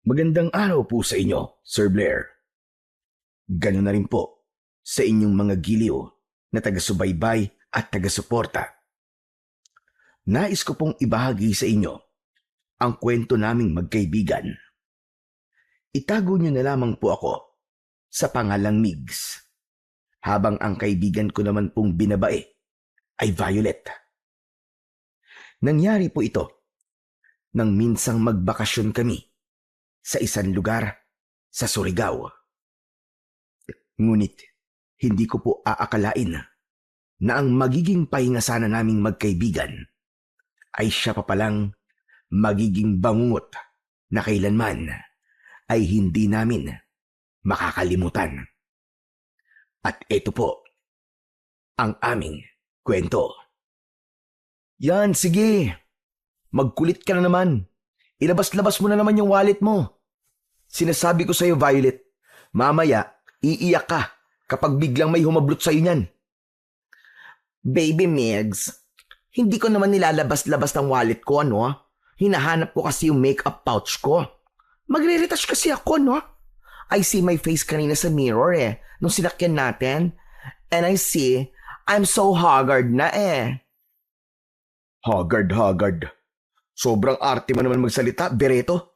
Magandang araw po sa inyo, Sir Blair. Ganoon na rin po sa inyong mga giliw na taga-subaybay at taga-suporta. Nais ko pong ibahagi sa inyo ang kwento naming magkaibigan. Itago niyo na lamang po ako sa pangalang Migs, habang ang kaibigan ko naman pong binabae ay Violet. Nangyari po ito nang minsang magbakasyon kami sa isang lugar sa Surigao. Ngunit hindi ko po aakalain na ang magiging pahinga sana naming magkaibigan ay siya pa palang magiging bangungot na kailanman ay hindi namin makakalimutan. At ito po ang aming kwento. Yan, sige. Magkulit ka na naman. Ilabas-labas mo na naman yung wallet mo. Sinasabi ko sa'yo, Violet, mamaya iiyak ka kapag biglang may humablot sa'yo niyan. Baby Migs, hindi ko naman nilalabas-labas ng wallet ko, ano? Hinahanap ko kasi yung makeup pouch ko. Magre-retouch kasi ako, no? I see my face kanina sa mirror nung sinakyan natin. And I see, I'm so haggard na Haggard. Sobrang arte mo naman magsalita, Bereto.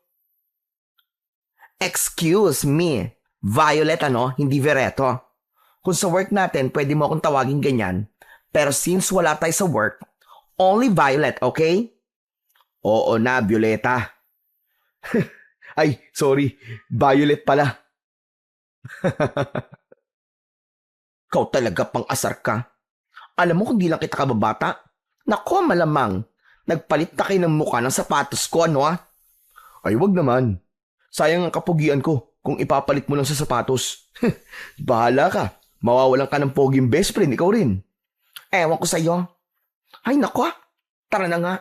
Excuse me, Violet hindi Vereto. Kung sa work natin, pwede mo akong tawagin ganyan. Pero since wala tayo sa work, only Violet, okay? Oo na, Violeta. Ay, sorry, Violet pala. Kau talaga pang asar ka. Alam mo kung di lang kita kababata, nako malamang, nagpalit na kayo ng mukha ng sapatos ko, Ay, wag naman. Sayang ang kapugian ko kung ipapalit mo lang sa sapatos. Bahala ka. Mawawalan ka ng poging best friend, ikaw rin. Ewan ko sa'yo. Ay, nako. Tara na nga.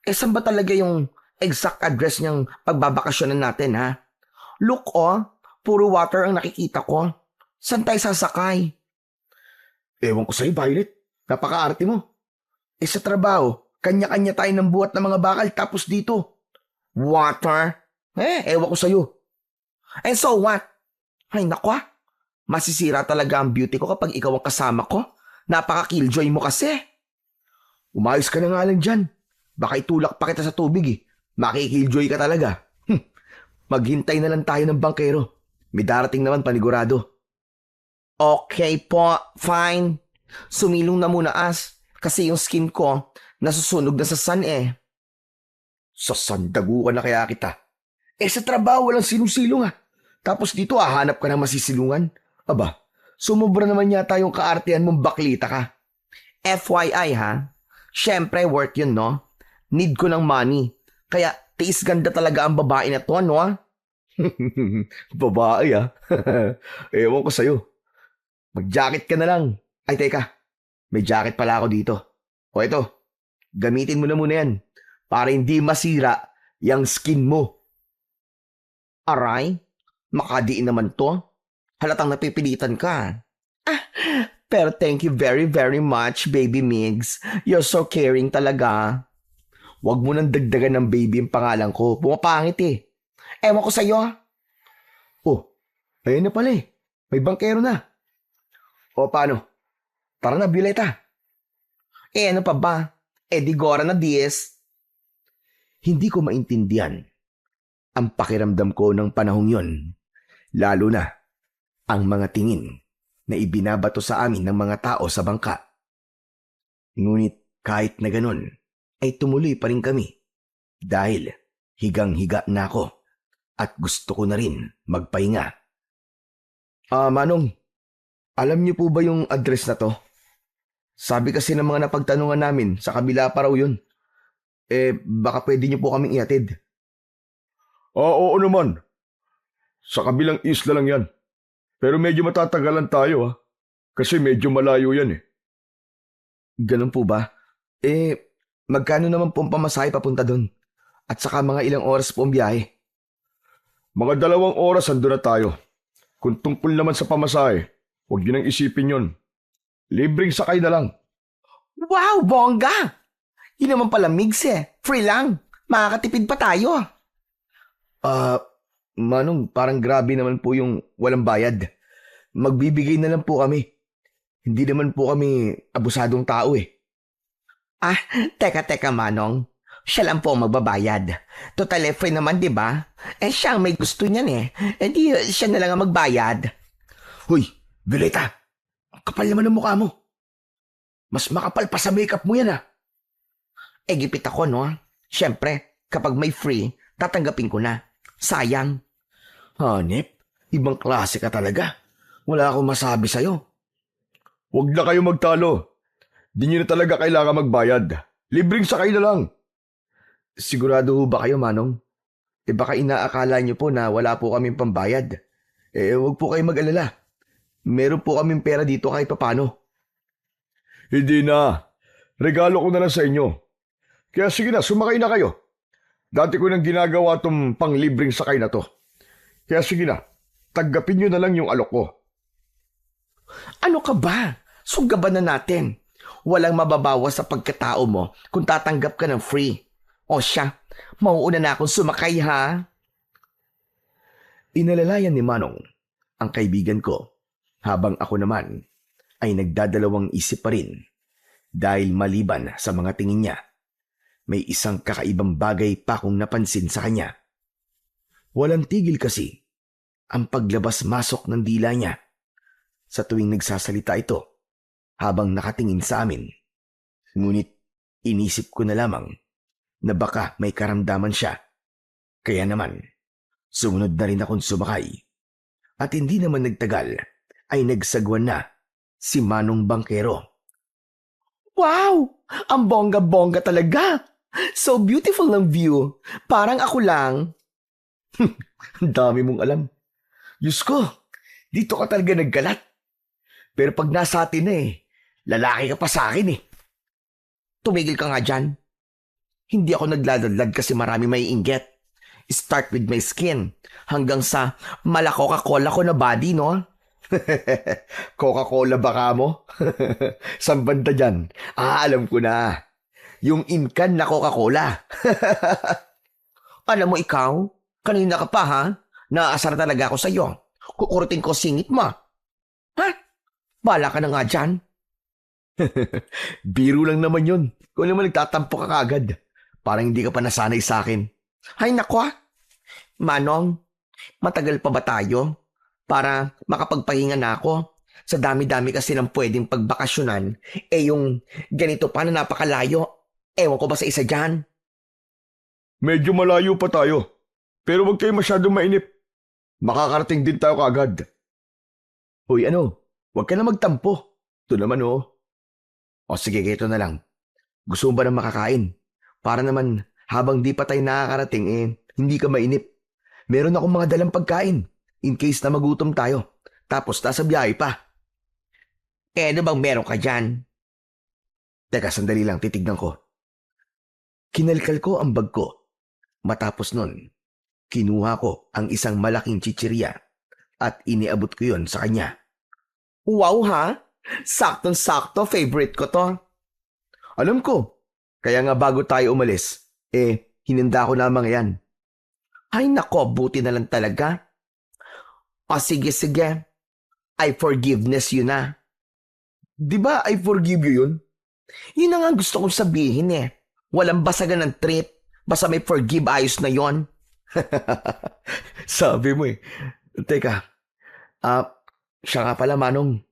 Saan ba talaga yung exact address niyang pagbabakasyonan natin, ha? Look, puro water ang nakikita ko. Saan tayo sasakay? Ewan ko sa'yo, Violet. Napaka-arte mo. Sa trabaho, kanya-kanya tayo ng buhat ng mga bakal tapos dito. Water? Ewan ko sa'yo. And so what? Ay, nako. Masisira talaga ang beauty ko kapag ikaw ang kasama ko. Napaka-killjoy mo kasi. Umayos ka na nga lang dyan. Baka itulak pa kita sa tubig Makikilljoy ka talaga. Maghintay na lang tayo ng bangkero. May darating naman panigurado. Okay po, fine. Sumilong na muna kasi yung skin ko nasusunog na sa sun Sa sun, daguan na kaya kita. Sa trabaho walang silong-silong Tapos dito hahanap ka ng masisilungan. Aba, sumubra naman yata yung kaartehan mong baklita ka. FYI syempre work yun, no? Need ko ng money. Kaya tiis ganda talaga ang babae na to, no? Babae Ewan ko sa'yo. Mag-jacket ka na lang. Ay, teka. May jacket pala ako dito. O ito, gamitin mo na muna yan para hindi masira yung skin mo. Aray, makadiin naman to. Halatang napipilitan ka. Pero thank you very, very much, Baby Migs. You're so caring talaga. Huwag mo nang dagdagan ng baby ang pangalan ko. Pumapangit Ewan ko sa'yo. Oh, ayun na pala May bangkero na. O paano? Tara na, Violeta. Ano pa ba? Di Gora na Diez. Hindi ko maintindihan ang pakiramdam ko ng panahong yon. Lalo na ang mga tingin na ibinabato sa amin ng mga tao sa bangka. Ngunit kahit na ganun, ay tumuloy pa rin kami dahil higang-higa na ako at gusto ko na rin magpahinga. Manong, alam niyo po ba yung address na to? Sabi kasi ng mga napagtanungan namin, sa kabila pa raw yun. Baka pwede niyo po kaming ihatid. Oo naman. Sa kabilang isla lang yan. Pero medyo matatagalan tayo kasi medyo malayo yan Ganun po ba? Magkano naman po ang pamasahe papunta doon? At saka mga ilang oras po ang biyahe? Mga 2 oras andun na tayo. Kung tungkol naman sa pamasahe, huwag yun ang isipin yun. Libreng sakay na lang. Wow, bongga! Yun naman pala, Migs Free lang. Makakatipid pa tayo. Ah, Manong, parang grabe naman po yung walang bayad. Magbibigay na lang po kami. Hindi naman po kami abusadong tao eh. Ah, teka Manong. Siya lang po ang magbabayad. Total free naman, di ba? Siya ang may gusto niyan eh. Di siya na lang ang magbayad. Hoy, Violeta, ang kapal naman ng mukha mo. Mas makapal pa sa makeup mo yan ah. Gipit ako no. Siyempre, kapag may free, tatanggapin ko na. Sayang. Hanip, ibang klase ka talaga. Wala akong masabi sa'yo. Huwag na kayo magtalo. Di nyo na talaga kailangan magbayad. Libreng sakay na lang. Sigurado ho ba kayo, Manong? Baka inaakala nyo po na wala po kaming pambayad. Huwag po kayo mag-alala. Meron po kaming pera dito kahit papano. Hindi na. Regalo ko na lang sa inyo. Kaya sige na, sumakay na kayo. Dati ko nang ginagawa tong panglibreng sakay na to. Kaya sige na, tanggapin nyo na lang yung alok ko. Ano ka ba? Sugaban na natin. Walang mababawas sa pagkatao mo kung tatanggap ka ng free. O siya, mauuna na akong sumakay ha. Inalalayan ni Manong ang kaibigan ko habang ako naman ay nagdadalawang isip pa rin dahil maliban sa mga tingin niya, may isang kakaibang bagay pa akong napansin sa kanya. Walang tigil kasi ang paglabas-masok ng dila niya sa tuwing nagsasalita ito habang nakatingin sa amin. Ngunit inisip ko na lamang na baka may karamdaman siya. Kaya naman, sumunod na rin akong sumakay. At hindi naman nagtagal ay nagsagwan na si Manong Bangkero. Wow! Ang bongga-bongga talaga! So beautiful ng view. Parang ako lang. Ang dami mong alam. Diyos ko, dito ka talaga naggalat. Pero pag nasa atin na lalaki ka pa sa akin Tumigil ka nga dyan. Hindi ako nagladadlad kasi marami may inggit. Start with my skin hanggang sa mala Coca-Cola ko na body, no? Coca-Cola baka mo? Saan banda dyan? Alam ko na. Yung inkan na Coca-Cola. Alam mo ikaw, kanina ka pa ha? Naaasar talaga ako sa'yo. Kukurutin ko singit mo. Ha? Bala ka na nga dyan. Biro lang naman yun. Kung naman nagtatampo ka kagad. Parang hindi ka pa nasanay sa akin. Hay nako Manong, matagal pa ba tayo para makapagpahinga na ako? Sa dami-dami kasi ng pwedeng pagbakasyonan, yung ganito pa na napakalayo. Ewan ko ba sa isa dyan? Medyo malayo pa tayo. Pero huwag kayo masyadong mainip. Makakarating din tayo kagad. Uy, huwag ka na magtampo. Ito naman O sige, ganito na lang. Gusto mo ba na makakain? Para naman habang di pa tayo nakakarating hindi ka mainip. Meron akong mga dalang pagkain in case na magutom tayo. Tapos nasa biyahe pa. Ano bang meron ka dyan? Teka, sandali lang, titignan ko. Kinalkal ko ang bag ko. Matapos nun, kinuha ko ang isang malaking chichirya at iniabot ko yon sa kanya. Wow ha? Saktong-sakto, favorite ko to. Alam ko. Kaya nga bago tayo umalis, hininda ko lamang yan. Ay nako, buti na lang talaga. O sige. I forgiveness yun na. Di ba I forgive you yun? Yun na nga gusto kong sabihin Walang basagan ng trip. Basta may forgive, ayos na yon. Sabi mo Teka, siya nga pala Manong.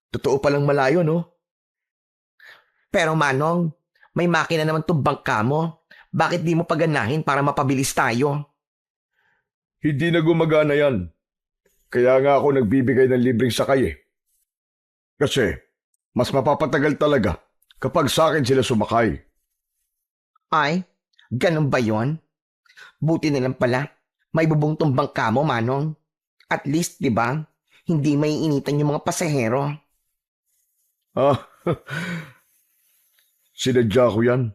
Totoo palang malayo, no? Pero Manong, may makina naman itong bangka mo. Bakit di mo paganahin para mapabilis tayo? Hindi na gumagana yan. Kaya nga ako nagbibigay ng libreng sakay Kasi, mas mapapatagal talaga kapag sa akin sila sumakay. Ay, ganun ba yon? Buti na lang pala. May bubong tong bangka mo, Manong. At least, di ba? Hindi may initan yung mga pasahero. Sinadya ko yan.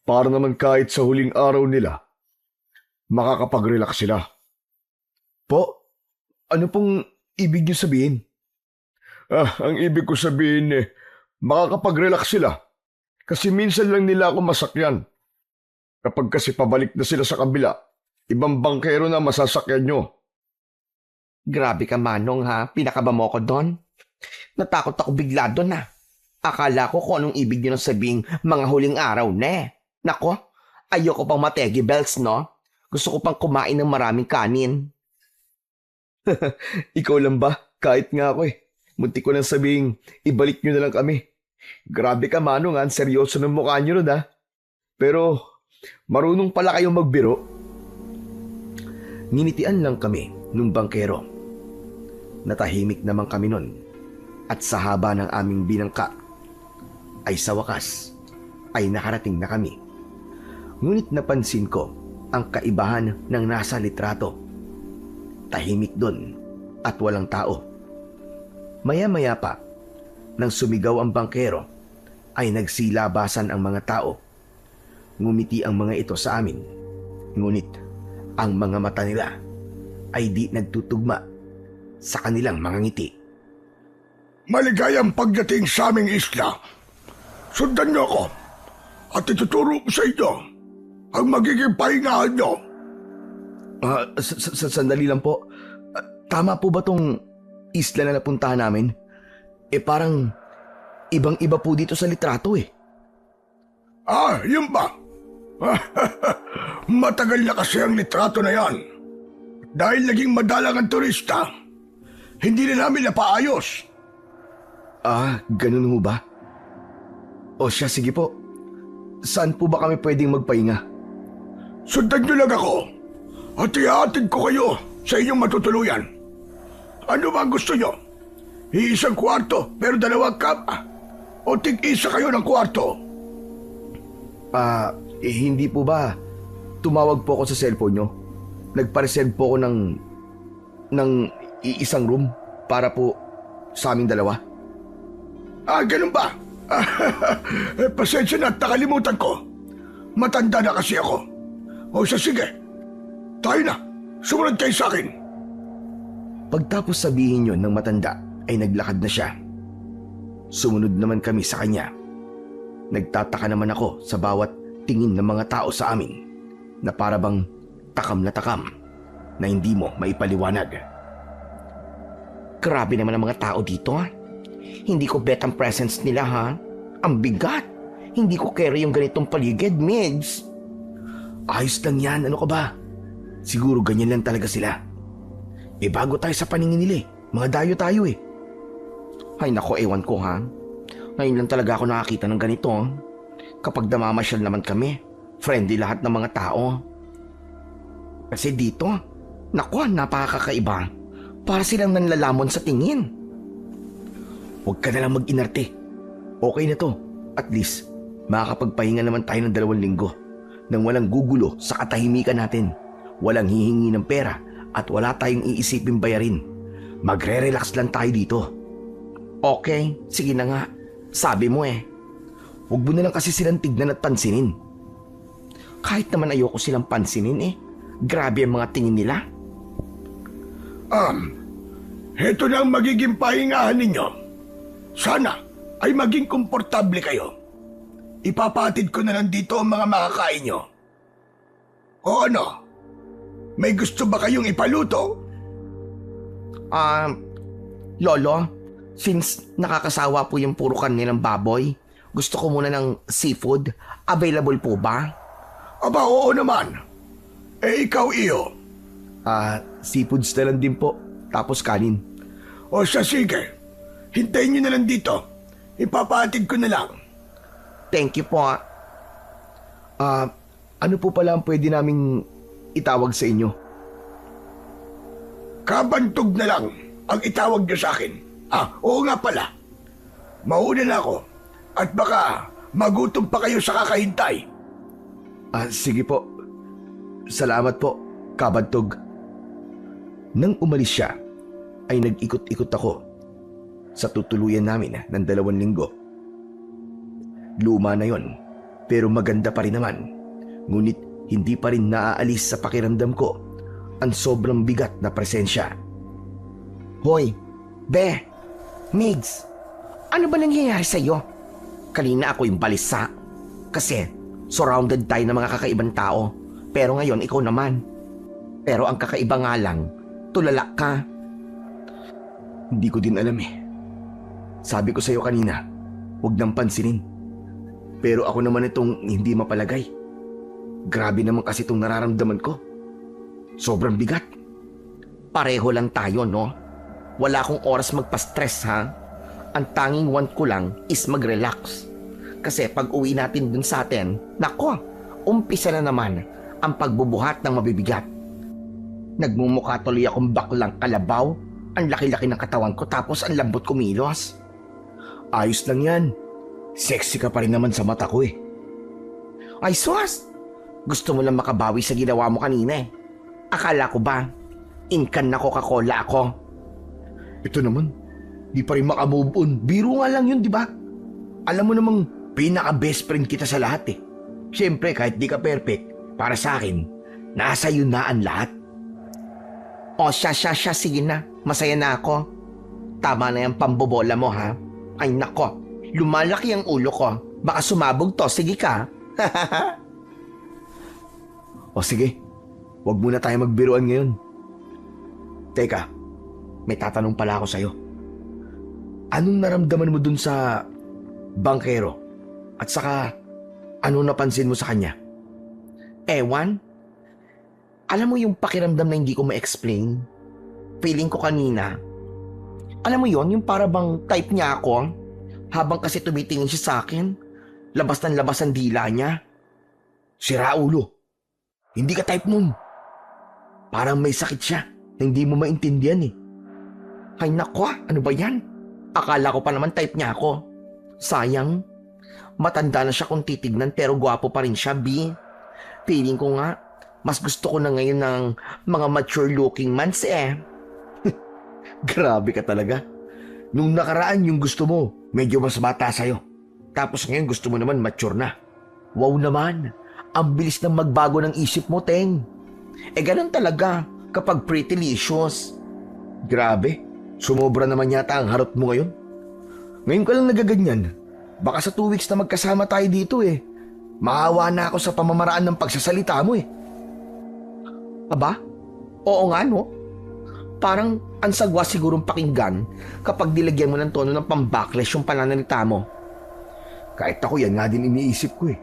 Para naman kahit sa huling araw nila, makakapag-relax sila. Po, ano pong ibig niyo sabihin? Ang ibig ko sabihin makakapag-relax sila. Kasi minsan lang nila ako masakyan. Kapag kasi pabalik na sila sa kabila, ibang bangkero na masasakyan nyo. Grabe ka, Manong, ha? Pinakaba mo ko doon? Natakot ako bigla doon, na. Akala ko kung anong ibig nyo nang sabing mga huling araw na eh. Nako, ayoko pang mategi bells, no? Gusto ko pang kumain ng maraming kanin. Ikaw lang ba? Kahit nga ako eh. Muntik ko nang sabing, ibalik nyo na lang kami. Grabe ka, Manong, ang seryoso ng mukha nyo ron, ha? Pero, marunong pala kayong magbiro. Nginitian lang kami nung bangkero. Natahimik naman kami nun. At sa haba ng aming binangka, ay sa wakas, ay nakarating na kami. Ngunit napansin ko ang kaibahan ng nasa litrato. Tahimik dun at walang tao. Maya-maya pa, nang sumigaw ang bangkero, ay nagsilabasan ang mga tao. Ngumiti ang mga ito sa amin. Ngunit ang mga mata nila ay di nagtutugma sa kanilang mga ngiti. Maligayang pagdating sa aming isla. Sundan niyo ako at ituturo ko sa inyo ang magiging pahingahan niyo. Sandali lang po. Tama po ba tong isla na napuntahan namin? Parang ibang-iba po dito sa litrato eh. Yun ba? Matagal na kasi ang litrato na yan. Dahil naging madalang ang turista, hindi na namin napaayos. Ganun ho ba? O siya, sige po. Saan po ba kami pwedeng magpahinga? Sundan niyo lang ako at ihahatid ko kayo sa inyong matutuluyan. Ano ba ang gusto niyo? Iisang kwarto pero dalawang kama? O tig-isa kayo ng kwarto? Hindi po ba? Tumawag po ako sa cellphone nyo. Nagpa-reserve po ako ng iisang room para po sa aming dalawa. Ganun ba? Pasensya na at nakalimutan ko. Matanda na kasi ako. O sige, tayo na. Sumunod kayo sa akin. Pagtapos sabihin yon ng matanda, ay naglakad na siya. Sumunod naman kami sa kanya. Nagtataka naman ako sa bawat tingin ng mga tao sa amin na para bang takam na hindi mo maipaliwanag. Grabe naman ang mga tao dito, ha? Hindi ko bet ang presence nila, ha? Ang bigat. Hindi ko carry yung ganitong paligid, Migs. Ayos lang yan, ano ka ba? Siguro ganyan lang talaga sila. Bago tayo sa paningin nila eh. Mga dayo tayo eh. Ay nako, ewan ko ha. Ngayon lang talaga ako nakakita ng ganito. Kapag namamasyal naman kami, friendly lahat ng mga tao. Kasi dito, nako, napakakaiba. Para silang nanlalamon sa tingin. Huwag ka na lang mag-inarte. Okay na to. At least, makakapagpahinga naman tayo ng 2 linggo nang walang gugulo sa katahimikan natin. Walang hihingi ng pera at wala tayong iisipin bayarin. Magre-relax lang tayo dito. Okay, sige na nga. Sabi mo eh. Huwag mo na lang kasi silang tignan at pansinin. Kahit naman ayoko silang pansinin eh. Grabe ang mga tingin nila. Heto na ang magiging pahingahan ninyo. Sana ay maging komportable kayo. Ipapatid ko na lang dito ang mga makakain nyo. O ano? May gusto ba kayong ipaluto? Lolo, since nakakasawa po yung puro karne ng baboy, gusto ko muna ng seafood. Available po ba? Aba, oo naman. Ikaw, iyo. Seafoods na lang din po. Tapos kanin. O siya, sige. Hintayin nyo na lang dito. Ipapatid ko na lang. Thank you po. Ano po pala ang pwede naming itawag sa inyo? Kabantog na lang ang itawag nyo sa akin. Oo nga pala. Mauna na ako. At baka magutom pa kayo sa kakahintay. Sige po. Salamat po, Kabantog. Nang umalis siya, ay nag-ikot-ikot ako sa tutuluyan namin ng 2 linggo. Luma na yon, pero maganda pa rin naman. Ngunit hindi pa rin naaalis sa pakiramdam ko ang sobrang bigat na presensya. Hoy, Be, Migs, ano ba nangyayari sa'yo? Kanina ako yung balisa. Kasi surrounded tayo ng mga kakaibang tao. Pero ngayon ikaw naman. Pero ang kakaiba nga lang, tulala ka. Hindi ko din alam eh. Sabi ko sa'yo kanina, huwag nang pansinin. Pero ako naman itong hindi mapalagay. Grabe naman kasi itong nararamdaman ko. Sobrang bigat. Pareho lang tayo, no? Wala akong oras magpa-stress, ha? Ang tanging want ko lang is mag-relax. Kasi pag uwi natin dun sa atin, nako, umpisa na naman ang pagbubuhat ng mabibigat. Nagmumukha tuloy akong baklang kalabaw. Ang laki-laki ng katawan ko tapos ang lambot kumilos. Ayos lang yan. Sexy ka pa rin naman sa mata ko eh. Ay, sus! Gusto mo lang makabawi sa ginawa mo kanina eh. Akala ko ba, inkan na Coca-Cola ako? Ito naman, di pa rin makamove on. Biro nga lang yun, di ba? Alam mo namang pinaka-best friend kita sa lahat eh. Siyempre, kahit di ka perfect, para sa akin, nasa iyo na ang lahat. O siya, sige na. Masaya na ako. Tama na yung pambobola mo, ha? Ay nako, lumalaki ang ulo ko. Baka sumabog to, sige ka. O sige, wag muna tayo magbiruan ngayon. Teka, may tatanong pala ako sa'yo. Anong naramdaman mo dun sa bangkero? At saka, ano napansin mo sa kanya? Ewan? Alam mo yung pakiramdam na hindi ko ma-explain? Feeling ko kanina. Alam mo yon, yung para bang type niya ako? Habang kasi tumitingin siya sa akin, labas ng labas ang dila niya. Sira ulo. Hindi ka type nun. Parang may sakit siya na hindi mo maintindihan eh. Ay nako, ano ba yan? Akala ko pa naman type niya ako. Sayang. Matanda na siya kung titignan pero gwapo pa rin siya, B. Feeling ko nga, mas gusto ko na ngayon ng mga mature looking mans eh. Grabe ka talaga. Nung nakaraan yung gusto mo, medyo mas bata sa'yo. Tapos ngayon gusto mo naman mature na. Wow naman, ang bilis ng magbago ng isip mo, Teng. Ganun talaga kapag pretty-licious. Grabe, sumobra naman yata ang harot mo ngayon. Ngayon ka lang nagaganyan. Baka sa 2 weeks na magkasama tayo dito eh. Maawa na ako sa pamamaraan ng pagsasalita mo eh. Aba? Oo nga, no? Parang ang sagwa sigurong pakinggan kapag dilagyan mo ng tono ng pambakles yung pananalita mo. Kahit ako yan nga din iniisip ko eh.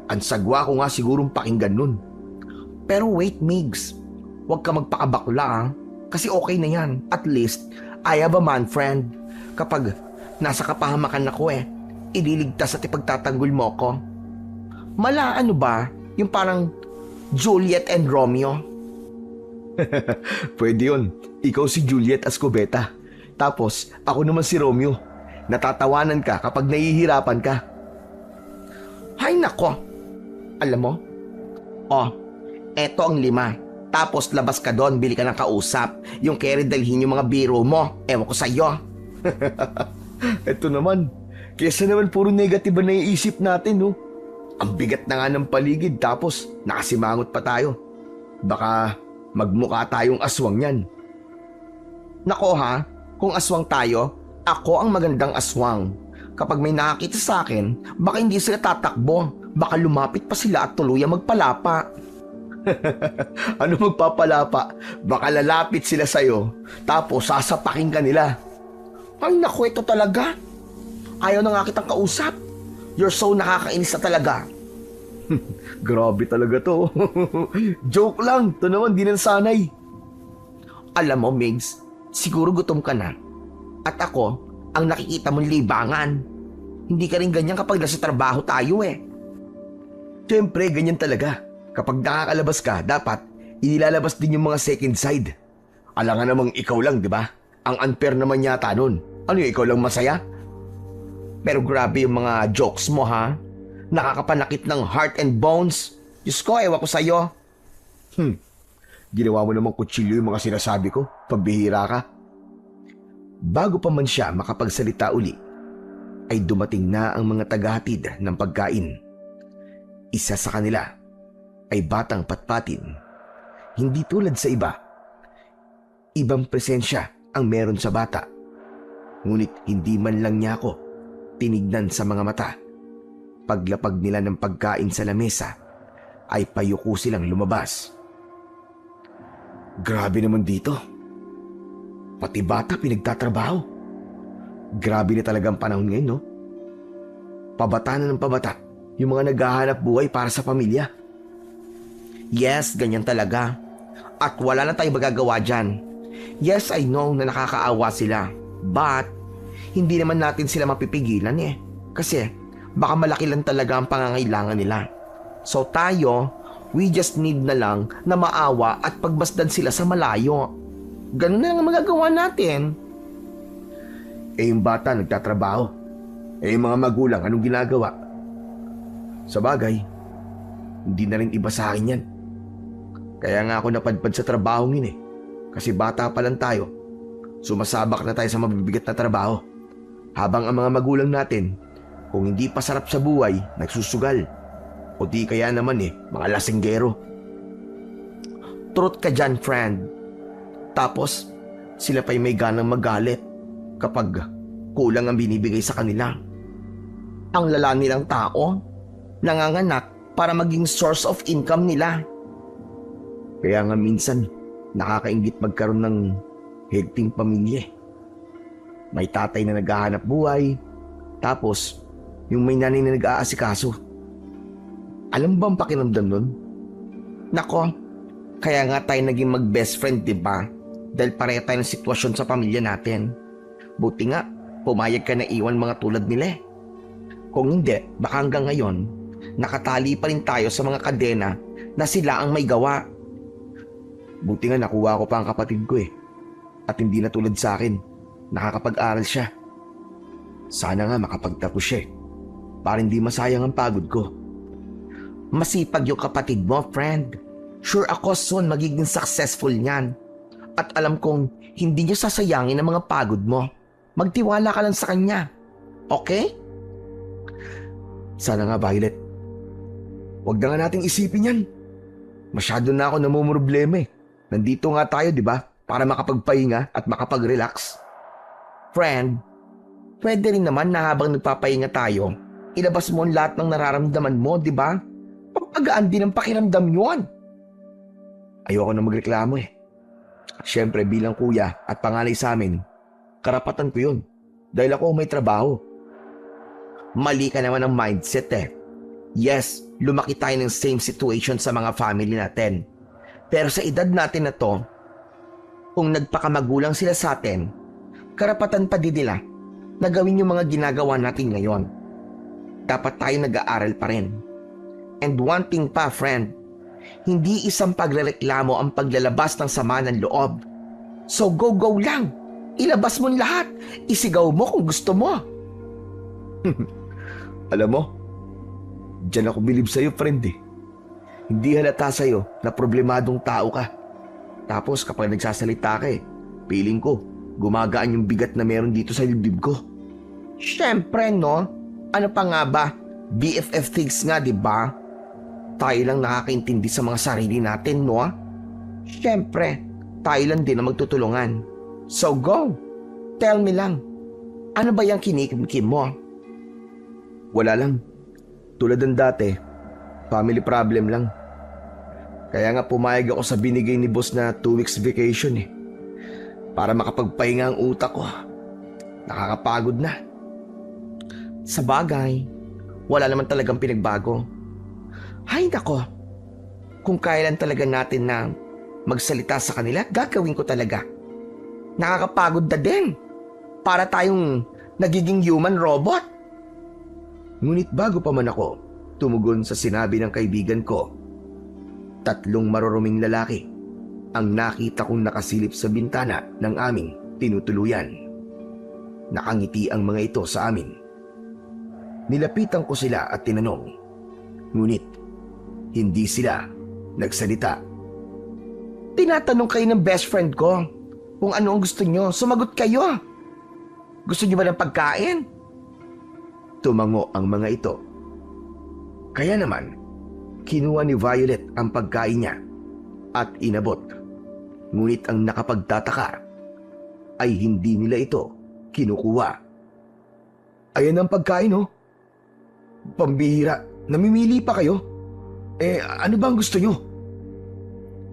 Ang sagwa ko nga sigurong pakinggan nun. Pero wait, Migs. Huwag ka magpakabakla ah. Kasi okay na yan. At least, I have a man friend. Kapag nasa kapahamakan ako ililigtas at ipagtatanggol mo ko. Mala ano ba? Yung parang Juliet and Romeo. Pwede yun. Ikaw si Juliet Escobeta. Tapos, ako naman si Romeo. Natatawanan ka kapag nahihirapan ka. Hay nako. Alam mo? Eto ang 5. Tapos labas ka doon, bili ka ng kausap. Yung kaya dalhin yung mga biro mo. Ewan ko sa'yo. Eto naman. Kesa naman puro negative na naiisip natin, no? Ang bigat na nga ng paligid tapos nakasimangot pa tayo. Baka magmukha tayong aswang yan. Nako ha, kung aswang tayo, ako ang magandang aswang. Kapag may nakakita sa akin, baka hindi sila tatakbo. Baka lumapit pa sila at tuluyang magpalapa. Ano magpapalapa? Baka lalapit sila sa'yo, tapos sasapakin ka nila. Ay naku, ito talaga. Ayaw na nga kitang kausap. You're so nakakainis na talaga. Grabe talaga to. Joke lang, to naman di nang sanay. Alam mo, Migs, siguro gutom ka na. At ako, ang nakikita mong libangan. Hindi ka rin ganyan kapag nasa trabaho tayo eh. Siyempre, ganyan talaga. Kapag nakakalabas ka, dapat inilalabas din yung mga second side. Alangan namang ikaw lang, di ba? Ang unfair naman yata nun. Ano yung ikaw lang masaya? Pero grabe yung mga jokes mo ha. Nakakapanakit ng heart and bones. Diyos ko, ewan ko sa'yo. Ginawa mo namang kutsilyo yung mga sinasabi ko. Pambihira ka. Bago pa man siya makapagsalita uli, ay dumating na ang mga tagahatid ng pagkain. Isa sa kanila ay batang patpatin. Hindi tulad sa iba. Ibang presensya ang meron sa bata. Ngunit hindi man lang niya ako tinignan sa mga mata. Paglapag nila ng pagkain sa lamesa, ay payuko silang lumabas. Grabe naman dito. Pati bata pinagtatrabaho. Grabe na talagang panahon ngayon, no? Pabata na ng pabata yung mga naghahanap buhay para sa pamilya. Yes, ganyan talaga. At wala na tayong magagawa dyan. Yes, I know na nakakaawa sila. But, hindi naman natin sila mapipigilan eh. Kasi, baka malaki lang talaga ang pangangailangan nila. So tayo, we just need na lang na maawa at pagmasdan sila sa malayo. Ganun na lang ang magagawa natin. Eh yung bata nagtatrabaho. Eh yung mga magulang anong ginagawa? Sa bagay, hindi na rin iba sa akin yan. Kaya nga ako napadpad sa trabaho yun eh. Kasi bata pa lang tayo. Sumasabak na tayo sa mabibigat na trabaho. Habang ang mga magulang natin, kung hindi pa sarap sa buhay, nagsusugal. O di kaya naman mga lasinggero. Truth ka dyan, friend. Tapos, sila pa'y may ganang magalit kapag kulang ang binibigay sa kanila. Ang lala nilang tao, nanganganak para maging source of income nila. Kaya nga minsan, nakakaingit magkaroon ng higting pamilya. May tatay na naghahanap buhay, tapos yung may nanay na nag-aasikaso. Alam ba ang pakiramdam nun? Nako, kaya nga tayo naging mag-best friend, diba? Dahil pareho tayo ng sitwasyon sa pamilya natin. Buti nga, pumayag ka na iwan mga tulad nila eh. Kung hindi, baka hanggang ngayon, nakatali pa rin tayo sa mga kadena na sila ang may gawa. Buti nga nakuha ko pa ang kapatid ko eh. At hindi na tulad sa akin, nakakapag-aral siya. Sana nga makapagtapos siya eh, para hindi masayang ang pagod ko. Masipag yung kapatid mo, friend. Sure ako soon magiging successful niyan. At alam kong hindi niya sasayangin ang mga pagod mo. Magtiwala ka lang sa kanya. Okay? Sana nga, Violet. Huwag na nga nating isipin yan. Masyado na ako namumroblema eh. Nandito nga tayo, di ba? Para makapagpahinga at makapag-relax. Friend, pwede rin naman na habang nagpapahinga tayo, ilabas mo ang lahat ng nararamdaman mo, di ba? Pampagaan din ang pakiramdam yun. Ayoko na magreklamo eh. Siyempre bilang kuya at panganay sa amin, karapatan ko yun. Dahil ako may trabaho. Mali ka naman ang mindset eh. Yes, lumaki tayo ng same situation sa mga family natin. Pero sa edad natin na to, kung nagpakamagulang sila sa atin, karapatan pa din nila na gawin yung mga ginagawa natin ngayon. Dapat tayo nag-aaral pa rin. And one thing pa, friend, hindi isang pagrereklamo ang paglalabas ng sama ng loob. So go lang. Ilabas mo lahat. Isigaw mo kung gusto mo. Alam mo, diyan ako bilib sa'yo, friend eh. Hindi halata sa'yo na problemadong tao ka. Tapos kapag nagsasalita ka feeling ko, gumagaan yung bigat na meron dito sa dibdib ko. Siyempre, no? Ano pa nga ba? BFF things nga, di ba? Tayo lang nakakaintindi sa mga sarili natin, no? Siyempre, tayo lang din ang magtutulungan. So go! Tell me lang, ano ba yung kinikim mo? Wala lang. Tulad ng dati, family problem lang. Kaya nga pumayag ako sa binigay ni boss na 2 weeks vacation eh. Para makapagpahinga ang utak ko. Nakakapagod na. Sa bagay, wala naman talagang pinagbago. Hay nako, kung kailan talaga natin na magsalita sa kanila, gagawin ko talaga. Nakakapagod na din. Para tayong nagiging human robot. Ngunit bago pa man ako tumugon sa sinabi ng kaibigan ko, 3 maruruming lalaki ang nakita kong nakasilip sa bintana ng aming tinutuluyan. Nakangiti ang mga ito sa amin. Nilapitan ko sila at tinanong, ngunit hindi sila nagsalita. Tinatanong kayo ng best friend ko kung ano ang gusto nyo. Sumagot kayo. Gusto nyo ba ng pagkain? Tumango ang mga ito. Kaya naman, kinuha ni Violet ang pagkain niya at inabot. Ngunit ang nakapagtataka ay hindi nila ito kinukuha. Ayan ang pagkain oh. Pambihira, namimili pa kayo? Ano bang gusto nyo?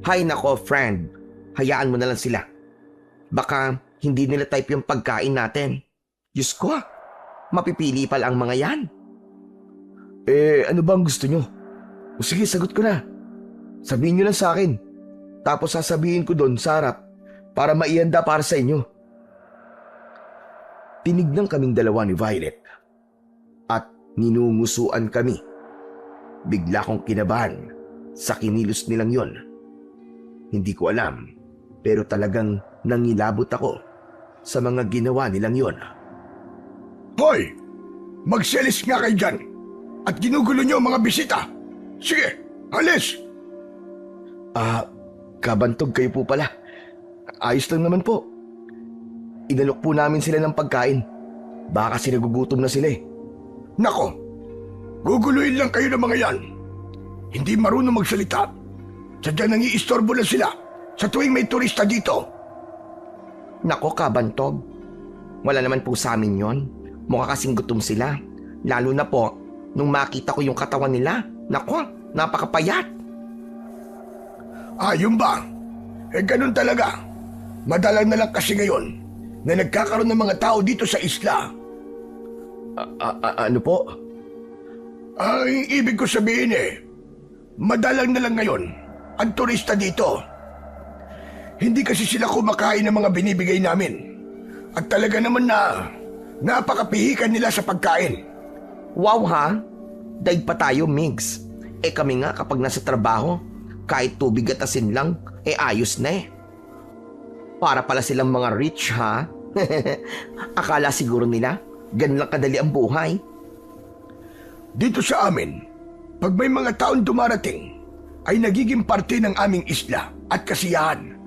Hay nako friend, hayaan mo na lang sila. Baka hindi nila type yung pagkain natin. Diyos ko, mapipili pala ang mga yan. Ano ba ang gusto nyo? O sige, sagot ko na. Sabihin nyo lang sa akin. Tapos sasabihin ko doon sa harap para maihanda para sa inyo. Tinignan kaming dalawa ni Violet at ninungusuan kami. Bigla kong kinabahan sa kinilos nilang yon. Hindi ko alam, pero talagang nangilabot ako sa mga ginawa nilang yon. Hoy! Magselis nga kayo dyan! At ginugulo niyo ang mga bisita! Sige, alis! Kabantog kayo po pala. Ayos lang naman po. Inalok po namin sila ng pagkain. Baka kasi nagugutom na sila eh. Nako, guguluhin lang kayo ng mga yan. Hindi marunong magsalita. Sadyang nangiistorbo lang sila sa tuwing may turista dito. Nako, kabantog. Wala naman po sa amin yon. Mukha kasing gutom sila. Lalo na po, nung makita ko yung katawan nila. Nako, napakapayat. Yun ba? Ganun talaga. Madalang na lang kasi ngayon na nagkakaroon ng mga tao dito sa isla. Ano po? Ang ibig ko sabihin madalang na lang ngayon ang turista dito. Hindi kasi sila kumakain ng mga binibigay namin. At talaga naman na napakapihikan nila sa pagkain. Wow ha? Daig pa tayo, Migs. Kami nga kapag nasa trabaho, kahit tubig at asin lang, ayos na eh. Para pala silang mga rich ha? Akala siguro nila, ganun lang kadali ang buhay. Dito sa amin, pag may mga taon dumarating, ay nagiging parte ng aming isla at kasiyahan.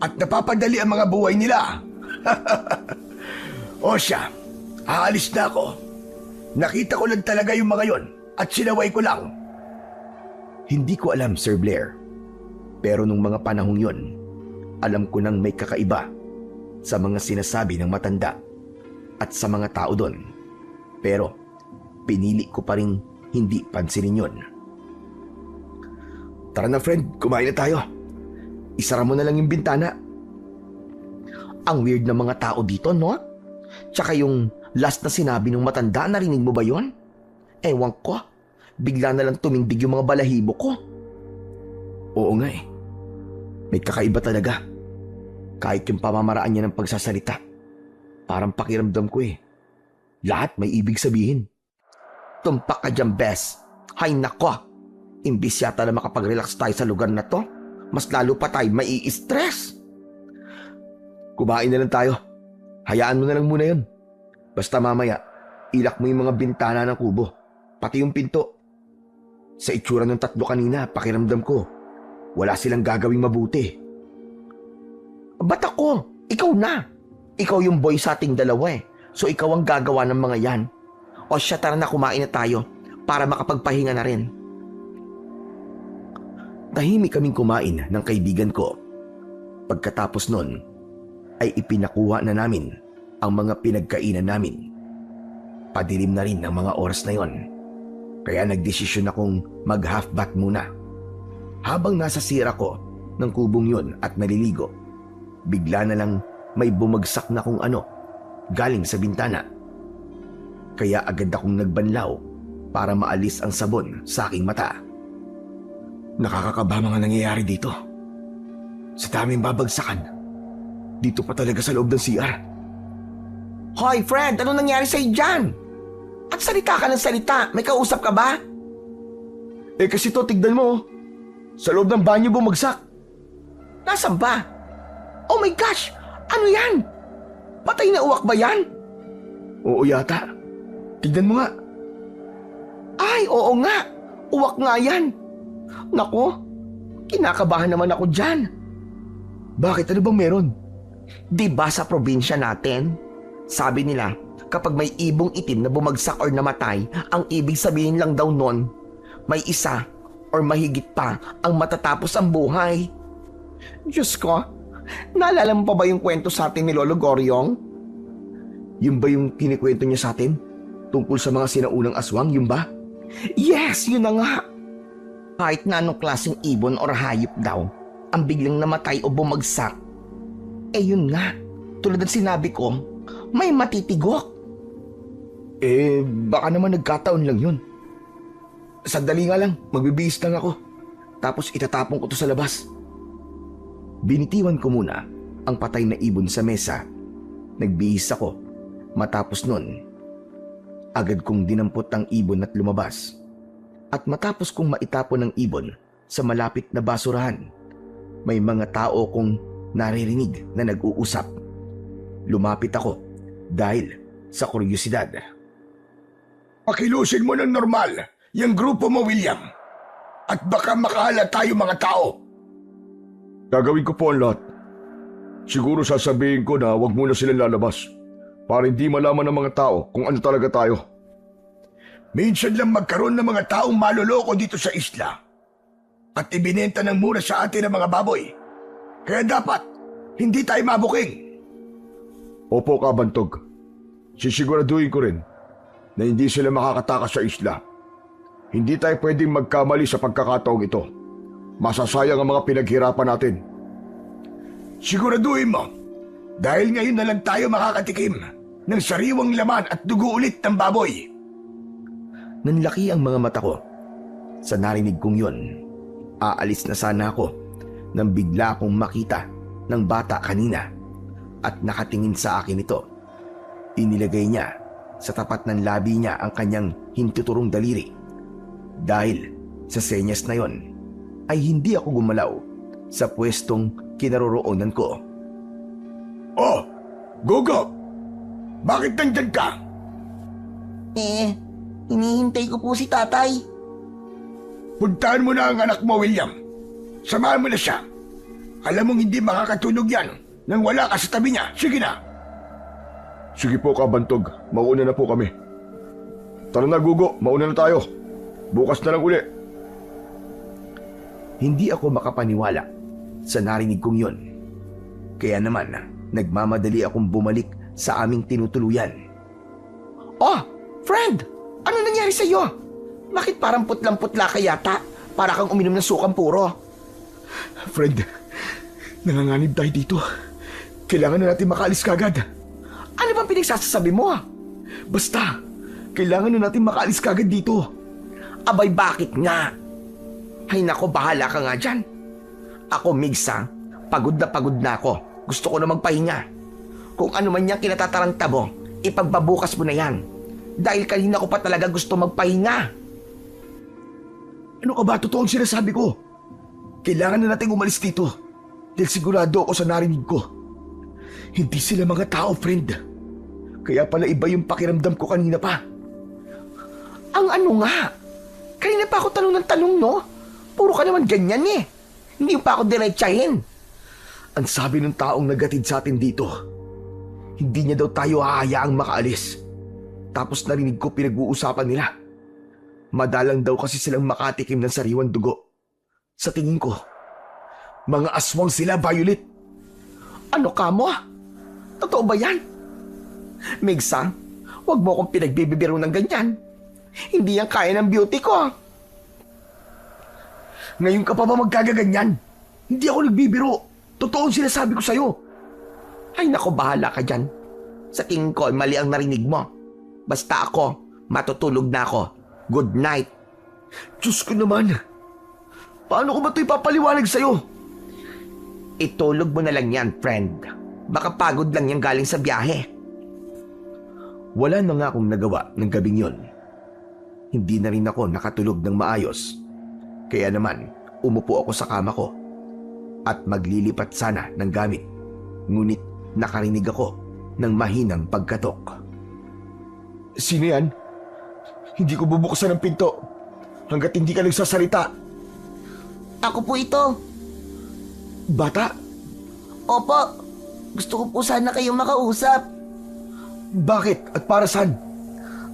At napapadali ang mga buhay nila. O siya, aalis na ako. Nakita ko lang talaga yung mga yon at sinaway ko lang. Hindi ko alam, Sir Blair. Pero nung mga panahong yon, alam ko nang may kakaiba sa mga sinasabi ng matanda at sa mga tao doon. Pero pinili ko pa rin hindi pansinin yon. Tara na friend, kumain na tayo. Isara mo na lang yung bintana. Ang weird ng mga tao dito, no? Tsaka yung last na sinabi ng matanda, narinig mo ba yon? Ewan ko, bigla na lang tumindig yung mga balahibo ko. Oo nga eh. May kakaiba talaga. Kahit yung pamamaraan niya ng pagsasalita. Parang pakiramdam ko eh. Lahat may ibig sabihin. Tumpak ka dyan, Bes. Hay nako, imbis yata na makapag-relax tayo sa lugar na to, mas lalo pa tayo mai-stress. Kumain na lang tayo. Hayaan mo na lang muna yun. Basta mamaya, ilak mo yung mga bintana ng kubo. Pati yung pinto. Sa itsura ng tatlo kanina, pakiramdam ko, wala silang gagawing mabuti. Ba't ako? Ikaw na. Ikaw yung boy sa ating dalawa eh. So ikaw ang gagawa ng mga yan. O siya, tara na, kumain na tayo para makapagpahinga na rin. Tahimik kaming kumain ng kaibigan ko. Pagkatapos nun, ay ipinakuha na namin ang mga pinagkainan namin. Padilim na rin ang mga oras na yon. Kaya nagdesisyon akong mag-half bath muna. Habang nasa sira ko ng kubong yon at naliligo, bigla na lang may bumagsak na kung ano galing sa bintana. Kaya agad akong nagbanlaw para maalis ang sabon sa aking mata. Nakakakaba mga nangyayari dito. Sa daming babagsakan, dito pa talaga sa loob ng CR. Hoy, friend, ano nangyari sa'yo dyan? At salita ka ng salita, may kausap ka ba? Kasi to, tignan mo. Sa loob ng banyo bumagsak. Nasaan ba? Oh my gosh! Ano yan? Patay na uwak ba yan? Oo yata. Tignan mo nga. Ay, oo nga. Uwak nga yan. Nako, kinakabahan naman ako dyan. Bakit? Ano bang meron? Diba sa probinsya natin, sabi nila, kapag may ibong itim na bumagsak or namatay, ang ibig sabihin lang daw nun, may isa or mahigit pa ang matatapos ang buhay. Diyos ko, naalala mo pa ba yung kwento sa atin ni Lolo Goryong? Yun ba yung kinikwento niya sa atin? Tungkol sa mga sinaunang aswang, yun ba? Yes, yun na nga. Kahit na anong klaseng ibon or hayop daw, ang biglang namatay o bumagsak, eh yun nga, tulad ng sinabi ko, may matitigok. Baka naman nagkataon lang yun. Sandali nga lang, magbibihis lang ako. Tapos itatapon ko to sa labas. Binitiwan ko muna ang patay na ibon sa mesa. Nagbihis ako. Matapos nun, agad kong dinampot ang ibon at lumabas. At matapos kong maitapon ang ibon sa malapit na basurahan, may mga tao kong naririnig na nag-uusap. Lumapit ako dahil sa kuryosidad. Pakilusin mo ng normal yung grupo mo, William. At baka makahala tayo mga tao. Gagawin ko po ang lahat. Siguro sasabihin ko na huwag muna silang lalabas para hindi malaman ng mga tao kung ano talaga tayo. Minsan lang magkaroon ng mga taong maloloko dito sa isla. At ibinenta ng mura sa atin ang mga baboy. Kaya dapat, hindi tayo mabuking. Opo, Kabantog. Sisiguraduhin ko rin na hindi sila makakatakas sa isla. Hindi tayo pwedeng magkamali sa pagkakataong ito. Masasayang ang mga pinaghirapan natin. Siguraduhin mo, dahil ngayon na lang tayo makakatikim ng sariwang laman at dugo ulit ng baboy. Nanlaki ang mga mata ko sa narinig kong yun. Aalis na sana ako nang bigla akong makita ng bata kanina at nakatingin sa akin ito. Inilagay niya sa tapat ng labi niya ang kanyang hintuturong daliri. Dahil sa senyas na yon, ay hindi ako gumalaw sa pwestong kinaroroonan ko. Oh, Gogo! Bakit nandyan ka? Hinihintay ko po si tatay. Puntahan mo na ang anak mo, William. Samahan mo na siya. Alam mong hindi makakatulog yan nang wala ka sa tabi niya. Sige na. Sige po, Kabantog. Mauna na po kami. Tara na, Gugo. Mauna na tayo. Bukas na lang uli. Hindi ako makapaniwala sa narinig kong yun. Kaya naman, nagmamadali akong bumalik sa aming tinutuluyan. Oh, friend! Ano nangyari sa'yo? Bakit parang putlang-putla ka yata? Para kang uminom ng sukang puro. Friend, nanganganib tayo dito. Kailangan na natin makaalis kagad. Ano bang pinagsasasabi mo? Basta, kailangan na natin makaalis kagad dito. Abay, bakit nga? Ay nako, bahala ka nga dyan. Ako, Migsa, pagod na ako. Gusto ko na magpahinga. Kung ano man yung kinatataranta mo, ipagbabukas mo na yan. Dahil kanina ko pa talaga gusto magpahinga. Ano ka ba? Totoo ang sinasabi ko. Kailangan na natin umalis dito. Dahil sigurado ako sa narinig ko. Hindi sila mga tao, friend. Kaya pala iba yung pakiramdam ko kanina pa. Ang ano nga? Kanina pa ako tanong ng tanong, no? Puro ka naman ganyan eh. Hindi pa ako diretsahin. Ang sabi ng taong nagatid sa atin dito, hindi niya daw tayo hahayaang makaalis. Tapos narinig ko pinag-uusapan nila. Madalang daw kasi silang makatikim ng sariwang dugo. Sa tingin ko, mga aswang sila, Violet. Ano ka mo? Totoo ba yan? Migsa, huwag mo akong pinagbibibiro ng ganyan. Hindi yan kaya ng beauty ko. Ngayon ka pa ba magkagaganyan? Hindi ako nagbibiro. Totoo ang sinasabi ko sa'yo. Ay nako, bahala ka dyan. Sa tingin ko, mali ang narinig mo. Basta ako, matutulog na ako. Good night. Diyos ko naman. Paano ko ba ito ipapaliwanag sa'yo? Itulog mo na lang yan, friend. Baka pagod lang yan galing sa biyahe. Wala na nga akong nagawa ng gabing yun. Hindi na rin ako nakatulog ng maayos. Kaya naman, umupo ako sa kama ko at maglilipat sana ng gamit. Ngunit nakarinig ako ng mahinang pagkatok. Sino yan? Hindi ko bubuksan ang pinto hanggat hindi ka nagsasalita. Ako po ito. Bata? Opo. Gusto ko po sana kayong makausap. Bakit at para saan?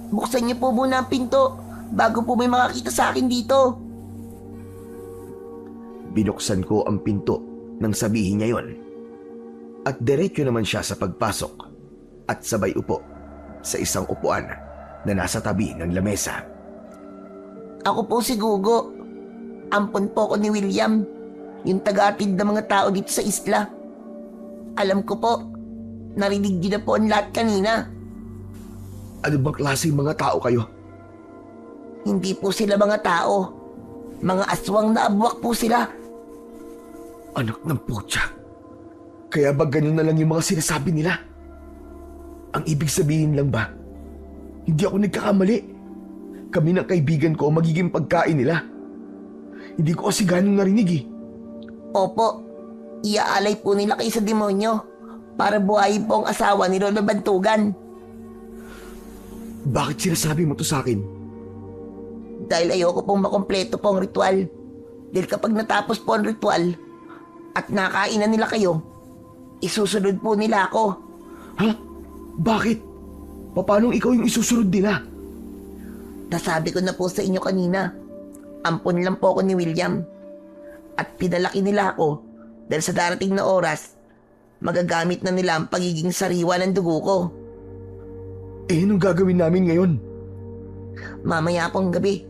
Buksan niyo po muna ang pinto bago po may makakita sa akin dito. Binuksan ko ang pinto nang sabihin niya yon. At diretso naman siya sa pagpasok at sabay upo sa isang upuan na nasa tabi ng lamesa. Ako po si Gugo. Ampon po ko ni William. yung taga-atid ng mga tao dito sa isla. Alam ko po, narinig niyo na po ang lahat kanina. Ano bang klaseng mga tao kayo? Hindi po sila mga tao. Mga aswang na abwak po sila. Anak ng putya. Kaya ba ganun na lang yung mga sinasabi nila? Ang ibig sabihin lang ba, hindi ako nagkakamali. Kami ng kaibigan ko ang magiging pagkain nila. Hindi ko kasi ganun narinig eh. Opo, iaalay po nila kayo sa demonyo para buhayin po ang asawa ni Lolo Bantugan. Bakit sinasabi mo to sa akin? Dahil ayoko pong makompleto po ang ritual. Dahil kapag natapos po ang ritual at nakainan nila kayo, isusunod po nila ako. Ha? Bakit? Paano ikaw yung isusunod nila? Nasabi ko na po sa inyo kanina, ampon lang po ako ni William. At pinalaki nila ako dahil sa darating na oras, magagamit na nila ang pagiging sariwa ng dugo ko. Eh, anong gagawin namin ngayon? Mamaya pong gabi,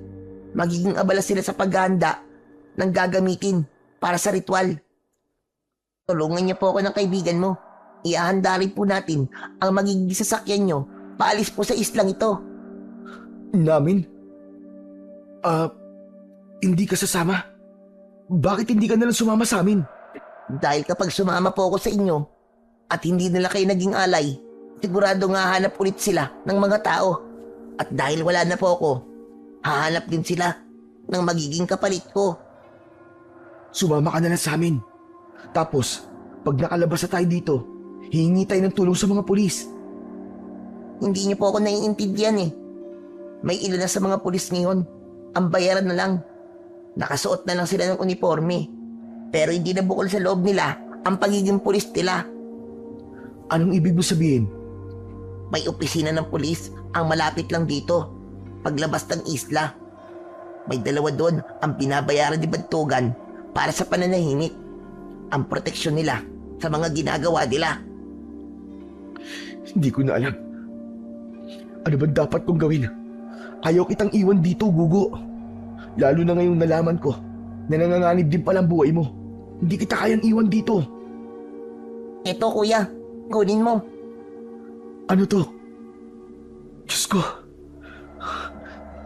magiging abala sila sa paghahanda ng gagamitin para sa ritual. Tulungan niyo po ako ng kaibigan mo. Iahanda rin po natin ang magiging sasakyan niyo paalis po sa islang ito. Namin? Hindi ka sasama? Bakit hindi ka nalang sumama sa amin? Dahil kapag sumama po ako sa inyo at hindi nila kayo naging alay, sigurado nga hanap ulit sila ng mga tao. At dahil wala na po ako, hahanap din sila ng magiging kapalit ko. Sumama ka na lang sa amin. Tapos, pag nakalabas na tayo dito, hihingi tayo ng tulong sa mga pulis. Hindi niyo po ako naiintindihan eh. May ilan na sa mga pulis ngayon. Ang bayaran na lang. Nakasuot na lang sila ng uniforme. Pero hindi na bukol sa loob nila ang pagiging pulis nila. Anong ibig mo sabihin? May opisina ng pulis ang malapit lang dito. Paglabas ng isla. May dalawa doon ang binabayaran ni Bantugan para sa pananahimik. Ang proteksyon nila sa mga ginagawa nila. Hindi ko na alam. Ano ba dapat kong gawin? Ayaw kitang iwan dito, Gugo. Lalo na ngayong nalaman ko na nanganganib din palang buhay mo. Hindi kita kayang iwan dito. Eto kuya, kunin mo. Ano to? Diyos ko.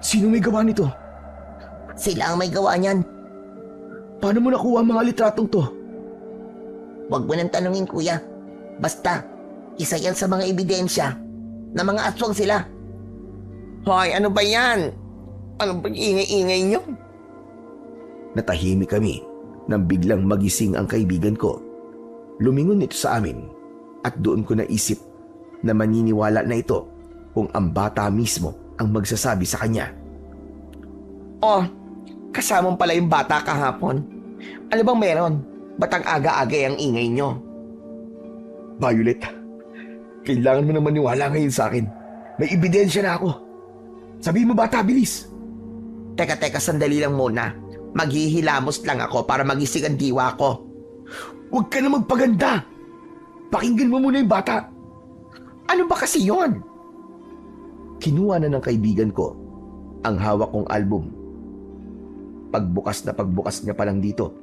Sino may gawa nito? Sila ang may gawa niyan. Paano mo nakuha ang mga litratong to? Huwag mo nang tanungin kuya. Basta, isa yan sa mga ebidensya na mga aswang sila. Hoy, ano ba yan? Ano ba ingay-ingay niyo? Natahimik kami nang biglang magising ang kaibigan ko. Lumingon ito sa amin at doon ko naisip na maniniwala na ito kung ang bata mismo ang magsasabi sa kanya. Oh, kasama pala yung bata kahapon. Ano bang meron? Ba't ang aga-aga ang ingay nyo? Violet, kailangan mo na maniwala ngayon sa akin. May ebidensya na ako. Sabihin mo bata, bilis. Teka, sandali lang muna. Maghihilamos lang ako para magising ang diwa ko. Huwag ka na magpaganda. Pakinggan mo muna yung bata. Ano ba kasi yon? Kinuha na ng kaibigan ko ang hawak kong album. Pagbukas niya pa lang dito,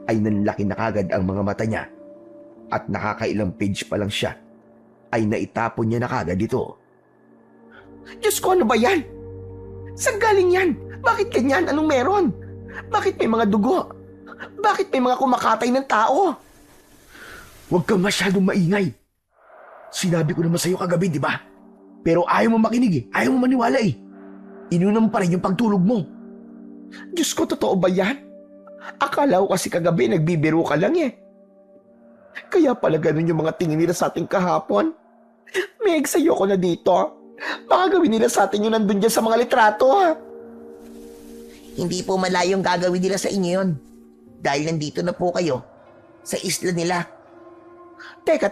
ay nanlaki na kagad ang mga mata niya. At nakakailang page pa lang siya, ay naitapon niya na kagad ito. Diyos ko, ano ba yan? Saan galing yan? Bakit ganyan? Anong meron? Bakit may mga dugo? Bakit may mga kumakatay ng tao? Huwag kang masyadong maingay. Sinabi ko naman sa'yo kagabi, di ba? Pero ayaw mo makinig eh. Ayaw mo maniwala eh. Inunam pa rin yung pagtulog mo. Diyos ko, totoo ba yan? Akala ko kasi kagabi nagbibiro ka lang eh. Kaya pala ganun yung mga tingin nila sa ating kahapon. Meg, sa'yo ko na dito. Baka gawin nila sa atin yung nandun dyan sa mga litrato ha. Hindi po malayong gagawin nila sa inyo yon. Dahil nandito na po kayo sa isla nila. Teka.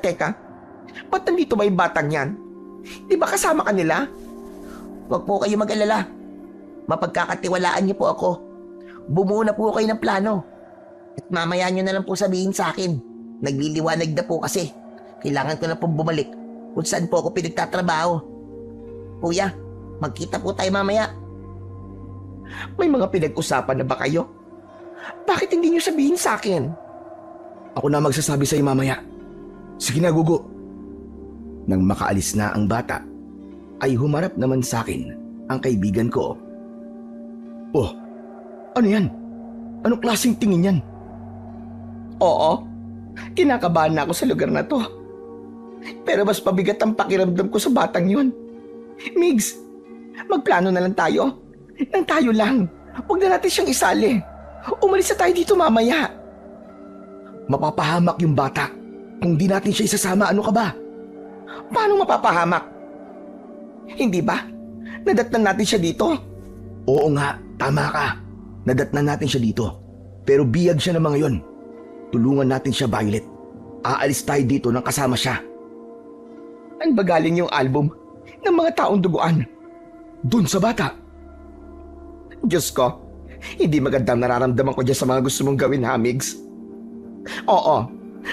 Ba't nandito ba yung batang yan? Di ba kasama ka nila? Huwag po kayo mag-alala. Mapagkakatiwalaan niyo po ako. Bumuo na po kayo ng plano. At mamaya niyo na lang po sabihin sa akin. Nagliliwanag na po kasi. Kailangan ko na pong bumalik kung saan po ako pinagtatrabaho. Kuya, magkita po tayo mamaya. May mga pinag-usapan na ba kayo? Bakit hindi niyo sabihin sa akin? Ako na magsasabi sa'yo mamaya. Sige na, Gugo. Nang makaalis na ang bata, ay humarap naman sa akin ang kaibigan ko. Oh, ano yan? Anong klaseng tingin yan? Oo, kinakabahan na ako sa lugar na to. Pero mas pabigat ang pakiramdam ko sa batang yun. Migs, magplano na lang tayo. Nang tayo lang. Huwag na natin siyang isali. Umalis na tayo dito mamaya. Mapapahamak yung bata. Kung di natin siya isasama, ano ka ba? Paano mapapahamak? Hindi ba? Nadatnan natin siya dito. Oo nga, tama ka. Nadatnan natin siya dito. Pero biyag siya ng mga yon. Tulungan natin siya, Violet. Aalis tayo dito nang kasama siya. Ano ba galing yung album ng mga taong duguan? Doon sa bata. Diyos ko, hindi magandang nararamdaman ko dyan sa mga gusto mong gawin, ha, Migs? Oo,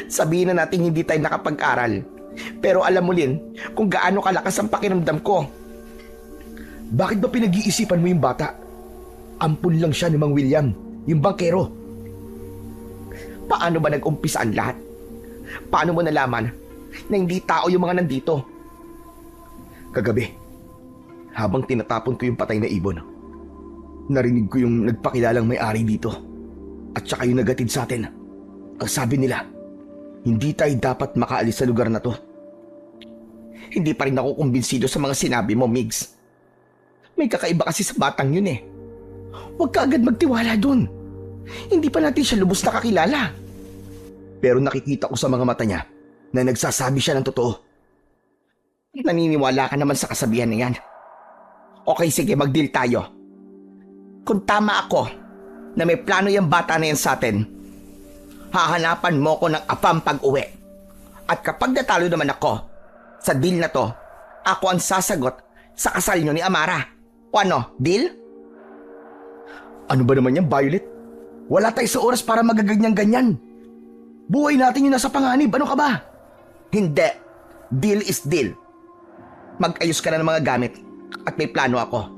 sabihin na natin hindi tayo nakapag-aral. Pero alam mo Lin, kung gaano kalakas ang pakiramdam ko. Bakit ba pinag-iisipan mo yung bata? Ampun lang siya ni Mang William, yung bangkero. Paano ba nag-umpisa ang lahat? Paano mo nalaman na hindi tao yung mga nandito? Kagabi, habang tinatapon ko yung patay na ibon, narinig ko yung nagpakilalang may-ari dito at saka yung nagatid sa atin. Ang sabi nila, hindi tayo dapat makaalis sa lugar na to. Hindi pa rin ako kumbinsido sa mga sinabi mo, Migs. May kakaiba kasi sa batang yun eh. Huwag ka agad magtiwala dun. Hindi pa natin siya lubos na kakilala. Pero nakikita ko sa mga mata niya na nagsasabi siya ng totoo. Naniniwala ka naman sa kasabihan na yan. Okay, sige, mag-deal tayo. Kung tama ako na may plano yung bata na yan sa atin, hahanapan mo ko ng apam pag-uwi. At kapag natalo naman ako sa deal na to, ako ang sasagot sa kasal nyo ni Amara. O ano, deal? Ano ba naman yan, Violet? Wala tayo sa oras para magaganyan-ganyan. Buhay natin yung nasa panganib. Ano ka ba? Hindi. Deal is deal. Mag-ayos ka na ng mga gamit at may plano ako.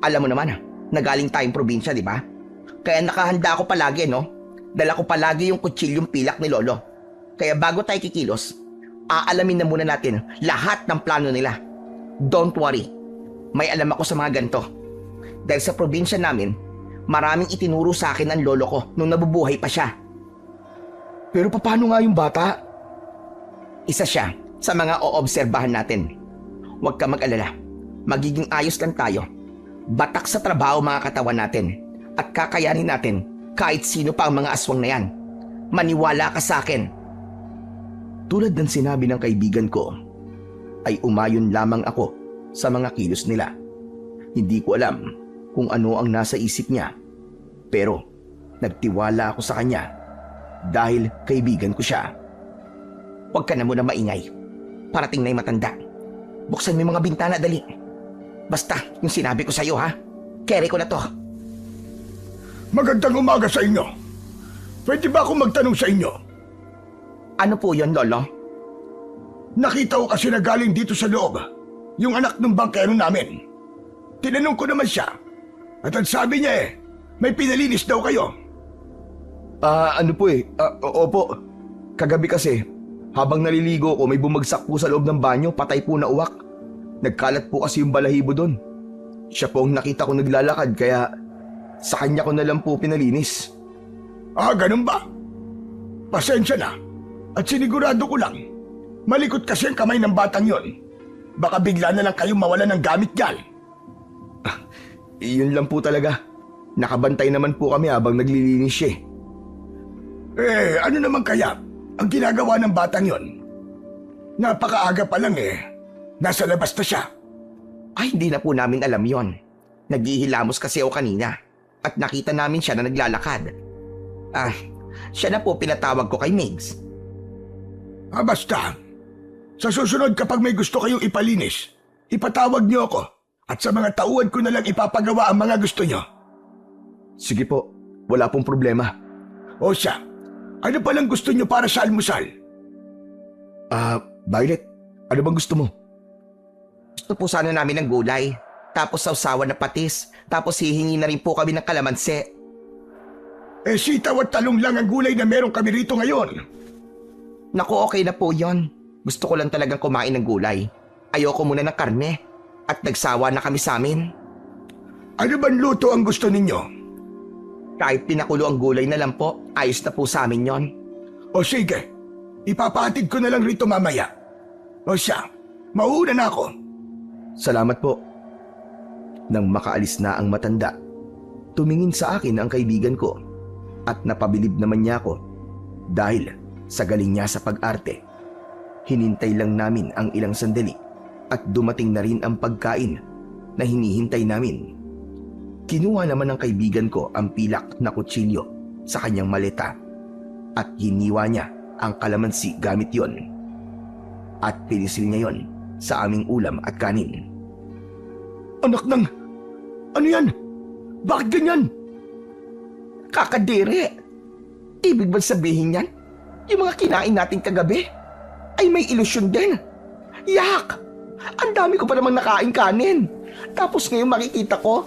Alam mo naman, nagaling tayong probinsya, di ba? Kaya nakahanda ako palagi, no? Dala ko palagi yung kutsilyong pilak ni Lolo. Kaya bago tayo kikilos, aalamin na muna natin lahat ng plano nila. Don't worry, may alam ako sa mga ganito. Dahil sa probinsya namin, maraming itinuro sa akin ang lolo ko nung nabubuhay pa siya. Pero paano nga yung bata? Isa siya sa mga oobserbahan natin. Huwag ka mag-alala, magiging ayos lang tayo. Batak sa trabaho mga katawan natin at kakayanin natin kahit sino pa ang mga aswang na yan. Maniwala ka sa akin. Tulad ng sinabi ng kaibigan ko, ay umayon lamang ako sa mga kilos nila. Hindi ko alam kung ano ang nasa isip niya, pero nagtiwala ako sa kanya dahil kaibigan ko siya. Huwag ka na muna maingay. Parating na yung matanda. Buksan mo yung mga bintana, dali. Basta, yung sinabi ko sa'yo, ha? Carry ko na to. Magandang umaga sa inyo. Pwede ba akong magtanong sa inyo? Ano po yon, Lolo? Nakita ko kasi na galing dito sa loob yung anak ng bangkero namin. Tinanong ko naman siya at ang sabi niya may pinalinis daw kayo. Ano po opo. Kagabi kasi, habang naliligo ko may bumagsak po sa loob ng banyo, patay po na uwak. Nagkalat po kasi yung balahibo doon. Siya po ang nakita ko naglalakad kaya sa kanya ko na lang po pinalinis. Ganun ba? Pasensya na. At sinigurado ko lang, malikot kasi ang kamay ng batang yon. Baka bigla na lang kayong mawalan ng gamit dyan. Iyon lang po talaga. Nakabantay naman po kami habang naglilinis siya. Ano naman kaya ang ginagawa ng batang yon? Napakaaga pa lang nasa labas na siya. Ay, hindi na po namin alam yon. Naghihilamos kasi ako kanina at nakita namin siya na naglalakad. Siya na po pinatawag ko kay Migs. Basta. Sa susunod kapag may gusto kayong ipalinis, ipatawag niyo ako at sa mga tauhan ko na lang ipapagawa ang mga gusto niyo. Sige po, wala pong problema. O siya, ano palang gusto niyo para sa almusal? Violet, ano bang gusto mo? Gusto po sana namin ng gulay, tapos sausawan na patis, tapos hihingi na rin po kami ng kalamansi. Sitaw at talong lang ang gulay na meron kami rito ngayon. Naku, okay na po yon. Gusto ko lang talagang kumain ng gulay. Ayoko muna ng karne. At nagsawa na kami sa amin. Ano bang luto ang gusto ninyo? Kahit pinakulo ang gulay na lang po, ayos na po sa amin yon. O sige, ipapatid ko na lang rito mamaya. O siya, mauuna na ako. Salamat po. Nang makaalis na ang matanda, tumingin sa akin ang kaibigan ko at napabilib naman niya ako dahil sa galing niya sa pag-arte. Hinintay lang namin ang ilang sandali at dumating na rin ang pagkain na hinihintay namin. Kinuha naman ng kaibigan ko ang pilak na kutsilyo sa kanyang maleta at hiniwa niya ang kalamansi gamit yon. At pinisil niya yon sa aming ulam at kanin. Anak ng... Ano yan? Bakit ganyan? Kakadiri! Ibig ba sabihin yan? Yung mga kinain natin kagabi ay may ilusyon din. Yak! Ang dami ko pa namang nakain kanin. Tapos ngayon makikita ko,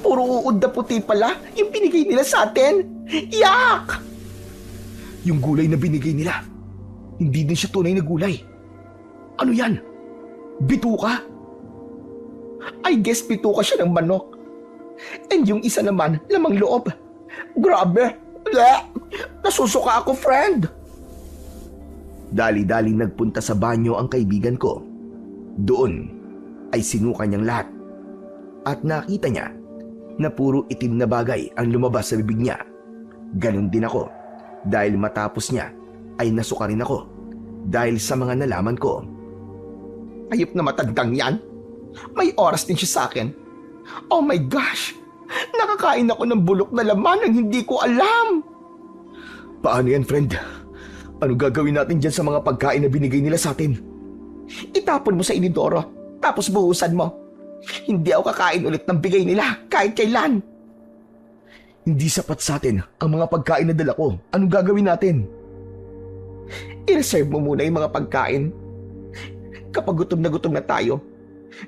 puro uod na puti pala yung binigay nila sa atin. Yak! Yung gulay na binigay nila, hindi din siya tunay na gulay. Ano yan? Bituka? I guess bituka siya ng manok. And yung isa naman, lamang loob. Grabe! Bleh! Nasusuka ako, friend! Dali-dali nagpunta sa banyo ang kaibigan ko. Doon ay sinuka niyang lahat. At nakita niya na puro itim na bagay ang lumabas sa bibig niya. Ganon din ako dahil matapos niya ay nasuka rin ako dahil sa mga nalaman ko. Ayop na matandang yan. May oras din siya sa akin. Oh my gosh! Nakakain ako ng bulok na laman ng hindi ko alam. Paano yan, friend? Ano gagawin natin dyan sa mga pagkain na binigay nila sa atin? Itapon mo sa inidoro, tapos buhusan mo. Hindi ako kakain ulit ng bigay nila kahit kailan. Hindi sapat sa atin ang mga pagkain na dala ko. Anong gagawin natin? I-reserve mo muna yung mga pagkain. Kapag gutom na tayo,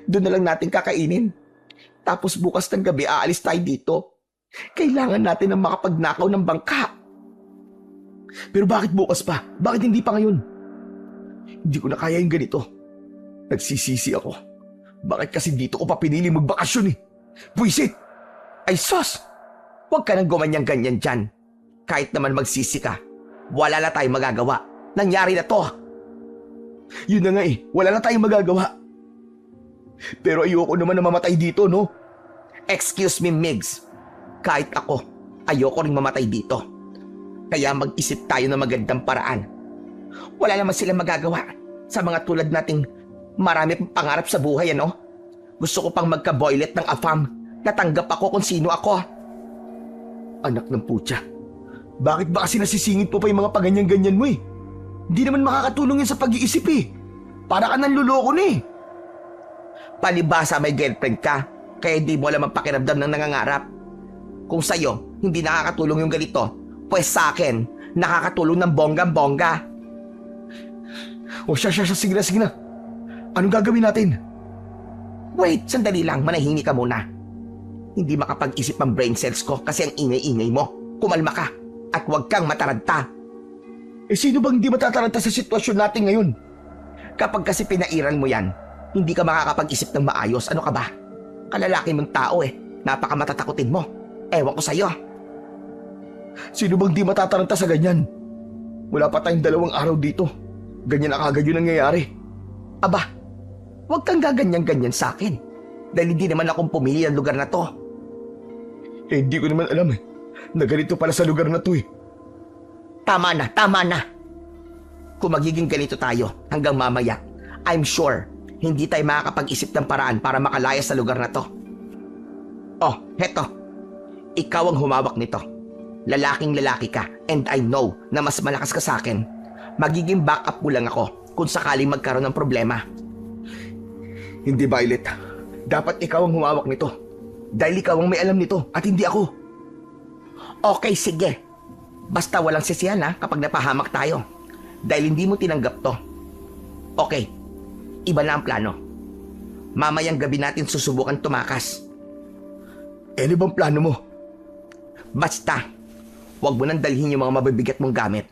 doon na lang natin kakainin. Tapos bukas ng gabi aalis tayo dito. Kailangan natin ng makapagnakaw ng bangka. Pero bakit bukas pa? Bakit hindi pa ngayon? Hindi ko na kaya yung ganito. Nagsisisi ako. Bakit kasi dito ko pa pinili magbakasyon eh? Buisit! Ay sos! Huwag ka nang gumanyang-ganyan dyan. Kahit naman magsisi ka, wala na tayong magagawa. Nangyari na to. Yun na nga eh, wala na tayong magagawa. Pero ayoko naman na mamatay dito, no? Excuse me, Migs. Kahit ako, ayoko ring mamatay dito. Kaya mag-isip tayo ng magandang paraan. Wala naman silang magagawa sa mga tulad nating marami pang pangarap sa buhay, ano? Gusto ko pang magka-boylet ng AFAM. Natanggap ako kung sino ako. Anak ng putya. Bakit ba kasi nasisingit mo pa yung mga paganyan-ganyan mo eh? Hindi naman makakatulong yan sa pag-iisip eh. Para ka nanluloko na eh. Palibasa may girlfriend ka, kaya di mo alam ang pakiramdam ng nangangarap. Kung sa'yo, hindi nakakatulong yung ganito, pues sa akin, nakakatulong ng bonggang-bongga. O siya, sige na. Anong gagawin natin? Wait, sandali lang, manahingi ka muna. Hindi makapag-isip ang brain cells ko kasi ang ingay-ingay mo. Kumalma ka at huwag kang mataranta. Eh sino bang hindi matataranta sa sitwasyon natin ngayon? Kapag kasi pinairan mo yan, hindi ka makakapag-isip ng maayos. Ano ka ba? Kalalaki mong tao eh. Napakamatatakutin mo. Ewan ko sa'yo. Sino bang di matataranta sa ganyan? Wala pa tayong 2 araw dito. Ganyan na kagad yun ang nangyayari. Aba, huwag kang gaganyan-ganyan sa akin. Dahil hindi naman akong pumili ng lugar na to. Eh hindi ko naman alam eh. Na ganito pala sa lugar na to eh. Tama na. Kung magiging ganito tayo hanggang mamaya, I'm sure hindi tayo makakapag-isip ng paraan para makalaya sa lugar na to. Oh, heto. Ikaw ang humawak nito. Lalaking-lalaki ka and I know na mas malakas ka sa akin. Magiging backup mo lang ako kung sakaling magkaroon ng problema. Hindi, Violet. Dapat ikaw ang humawak nito. Dahil ikaw ang may alam nito at hindi ako. Okay, sige. Basta walang sisihan ha kapag napahamak tayo. Dahil hindi mo tinanggap to. Okay, iba na ang plano. Mamayang gabi natin susubukan tumakas. Eh, ano bang plano mo? Basta, Huwag mo nang dalhin yung mga mabibigat mong gamit.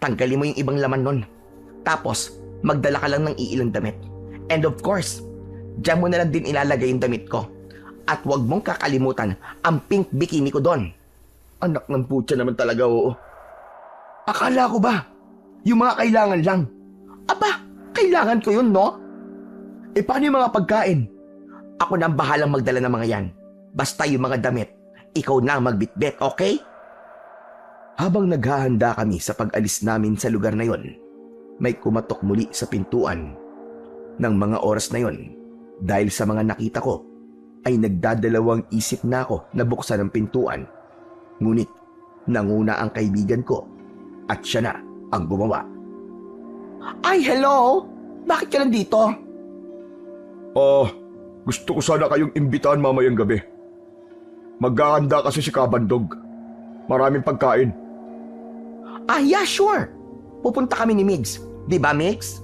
Tanggalin mo yung ibang laman nun. Tapos, magdala ka lang ng iilang damit. And of course, diyan mo na lang din ilalagay yung damit ko. At huwag mong kakalimutan ang pink bikini ko doon. Anak ng putya naman talaga, oo. Akala ko ba, yung mga kailangan lang. Aba, kailangan ko yun, no? Paano yung mga pagkain? Ako na ang bahalang magdala ng mga yan. Basta yung mga damit, ikaw na ang magbitbit, okay? Habang naghahanda kami sa pag-alis namin sa lugar na yon, may kumatok muli sa pintuan. Nang mga oras na yon, dahil sa mga nakita ko, ay nagdadalawang isip na ako na buksan ang pintuan. Ngunit, nanguna ang kaibigan ko at siya na ang gumawa. Ay, hello! Bakit ka nandito? Gusto ko sana kayong imbitahan mamayang gabi. Maghahanda kasi si Kabandog. Maraming pagkain. Yeah, sure. Pupunta kami ni Migs. Di ba, Migs?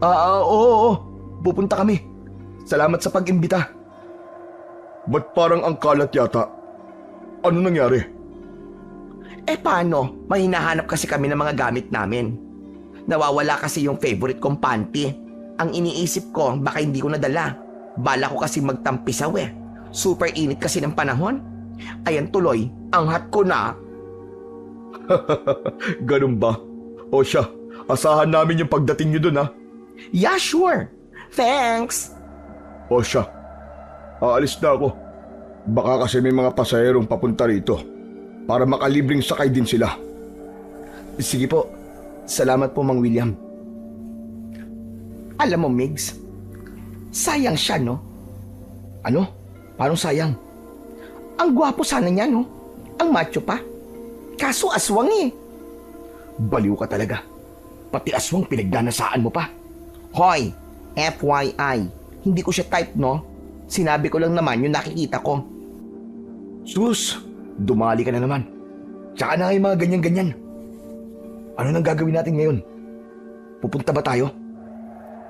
Oo. Pupunta kami. Salamat sa pag-imbita. Ba't parang ang kalat yata? Ano nangyari? Paano? May hinahanap kasi kami ng mga gamit namin. Nawawala kasi yung favorite kong panty. Ang iniisip ko, baka hindi ko nadala. Bala ko kasi magtampisaw Super init kasi ng panahon. Ayan tuloy, ang hot ko na. Ganun ba? O siya, asahan namin yung pagdating nyo dun ha. Yeah, sure. Thanks. O siya, aalis na ako. Baka kasi may mga pasahero papunta rito para makalibreng sakay din sila. Sige po. Salamat po, Mang William. Alam mo, Migs, sayang siya, no? Ano? Paano sayang? Ang gwapo sana niya, no? Ang macho pa. Kaso aswang Baliw ka talaga. Pati aswang pinagdanasaan mo pa. Hoy, FYI, hindi ko siya type, no? Sinabi ko lang naman yung nakikita ko. Sus, dumali ka na naman. Tsaka na nga yung mga ganyan-ganyan. Ano nang gagawin natin ngayon? Pupunta ba tayo?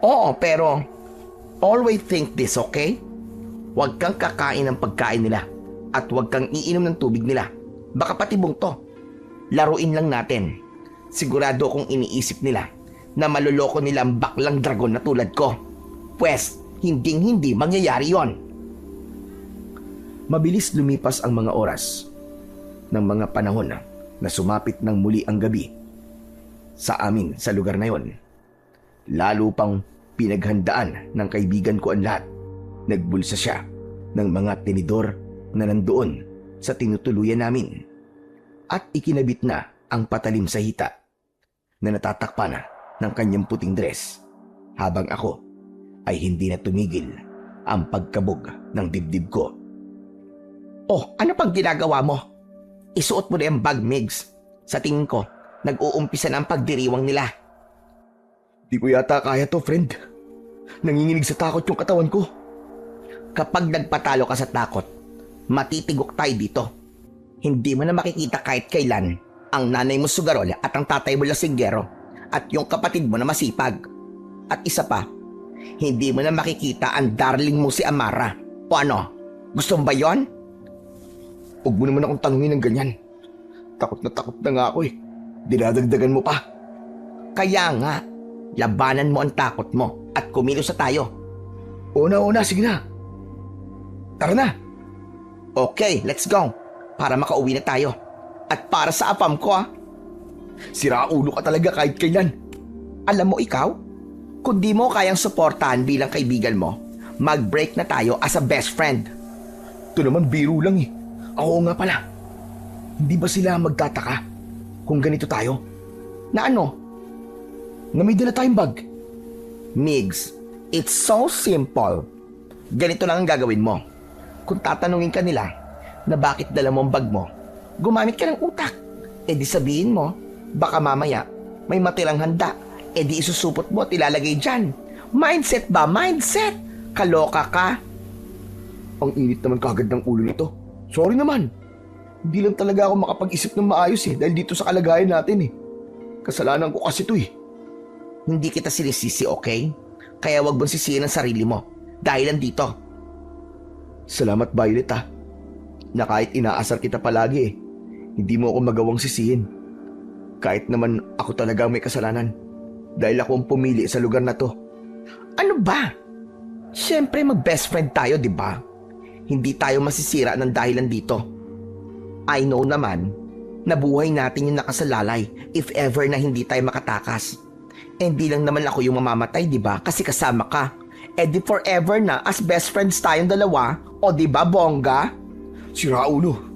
Oo, pero always think this, okay? Huwag kang kakain ng pagkain nila at huwag kang iinom ng tubig nila. Baka patibong to. Laruin lang natin. Sigurado kong iniisip nila na maluloko nila ang baklang dragon na tulad ko. Pwes, hinding-hindi mangyayari yon. Mabilis lumipas ang mga oras ng mga panahon na sumapit ng muli ang gabi sa amin sa lugar na yon. Lalo pang pinaghandaan ng kaibigan ko ang lahat. Nagbulsa siya ng mga tinidor na nandoon sa tinutuluyan namin at ikinabit na ang patalim sa hita na natatakpan ng kanyang puting dress habang ako ay hindi na tumigil ang pagkabog ng dibdib ko. Oh, ano pang ginagawa mo? Isuot mo na yung bag, Migs. Sa tingin ko, nag-uumpisa na ang pagdiriwang nila. Di ko yata kaya to, friend. Nanginginig sa takot yung katawan ko. Kapag nagpatalo ka sa takot, matitigok tayo dito. Hindi mo na makikita kahit kailan ang nanay mo sugarol at ang tatay mo lasinggero at yung kapatid mo na masipag. At isa pa, hindi mo na makikita ang darling mo si Amara. O ano, gusto mo ba yun? Huwag mo naman akong tanungin ng ganyan. Takot na nga ako Dinadagdagan mo pa. Kaya nga, labanan mo ang takot mo at kumilos na tayo. Una, sige na. Tara na. Okay, let's go. Para makauwi na tayo. At para sa apam ko Siraulo ka talaga kahit kailan. Alam mo ikaw, kung di mo kayang suportahan bilang kaibigan mo, mag-break na tayo as a best friend. Ito naman biro lang Oo nga pala. Hindi ba sila magtataka kung ganito tayo? Na ano? Na may dala tayong bag. Migs, it's so simple. Ganito lang ang gagawin mo. Kung tatanungin ka nila na bakit dala mo ang bag mo, gumamit ka ng utak. Di sabihin mo, baka mamaya may matirang handa. Di isusupot mo at ilalagay dyan. Mindset ba? Mindset! Kaloka ka. Ang init naman kagad ng ulo nito. Sorry naman. Hindi lang talaga ako makapag-isip ng maayos dahil dito sa kalagayan natin Kasalanan ko kasi ito Hindi kita sinisisi, okay? Kaya wag mong sisihin ang sarili mo dahil nandito. Salamat, Violet na kahit inaasar kita palagi Hindi mo ako magawang sisihin. Kahit naman ako talaga ang may kasalanan. Dahil ako ang pumili sa lugar na to. Ano ba? Siyempre mag-best friend tayo, di ba? Hindi tayo masisira ng dahilan dito. I know naman na buhay natin yung nakasalalay if ever na hindi tayo makatakas. Hindi lang naman ako yung mamamatay, di ba? Kasi kasama ka. Eh di forever na as best friends tayong dalawa. O di ba, bongga? Si Raulo.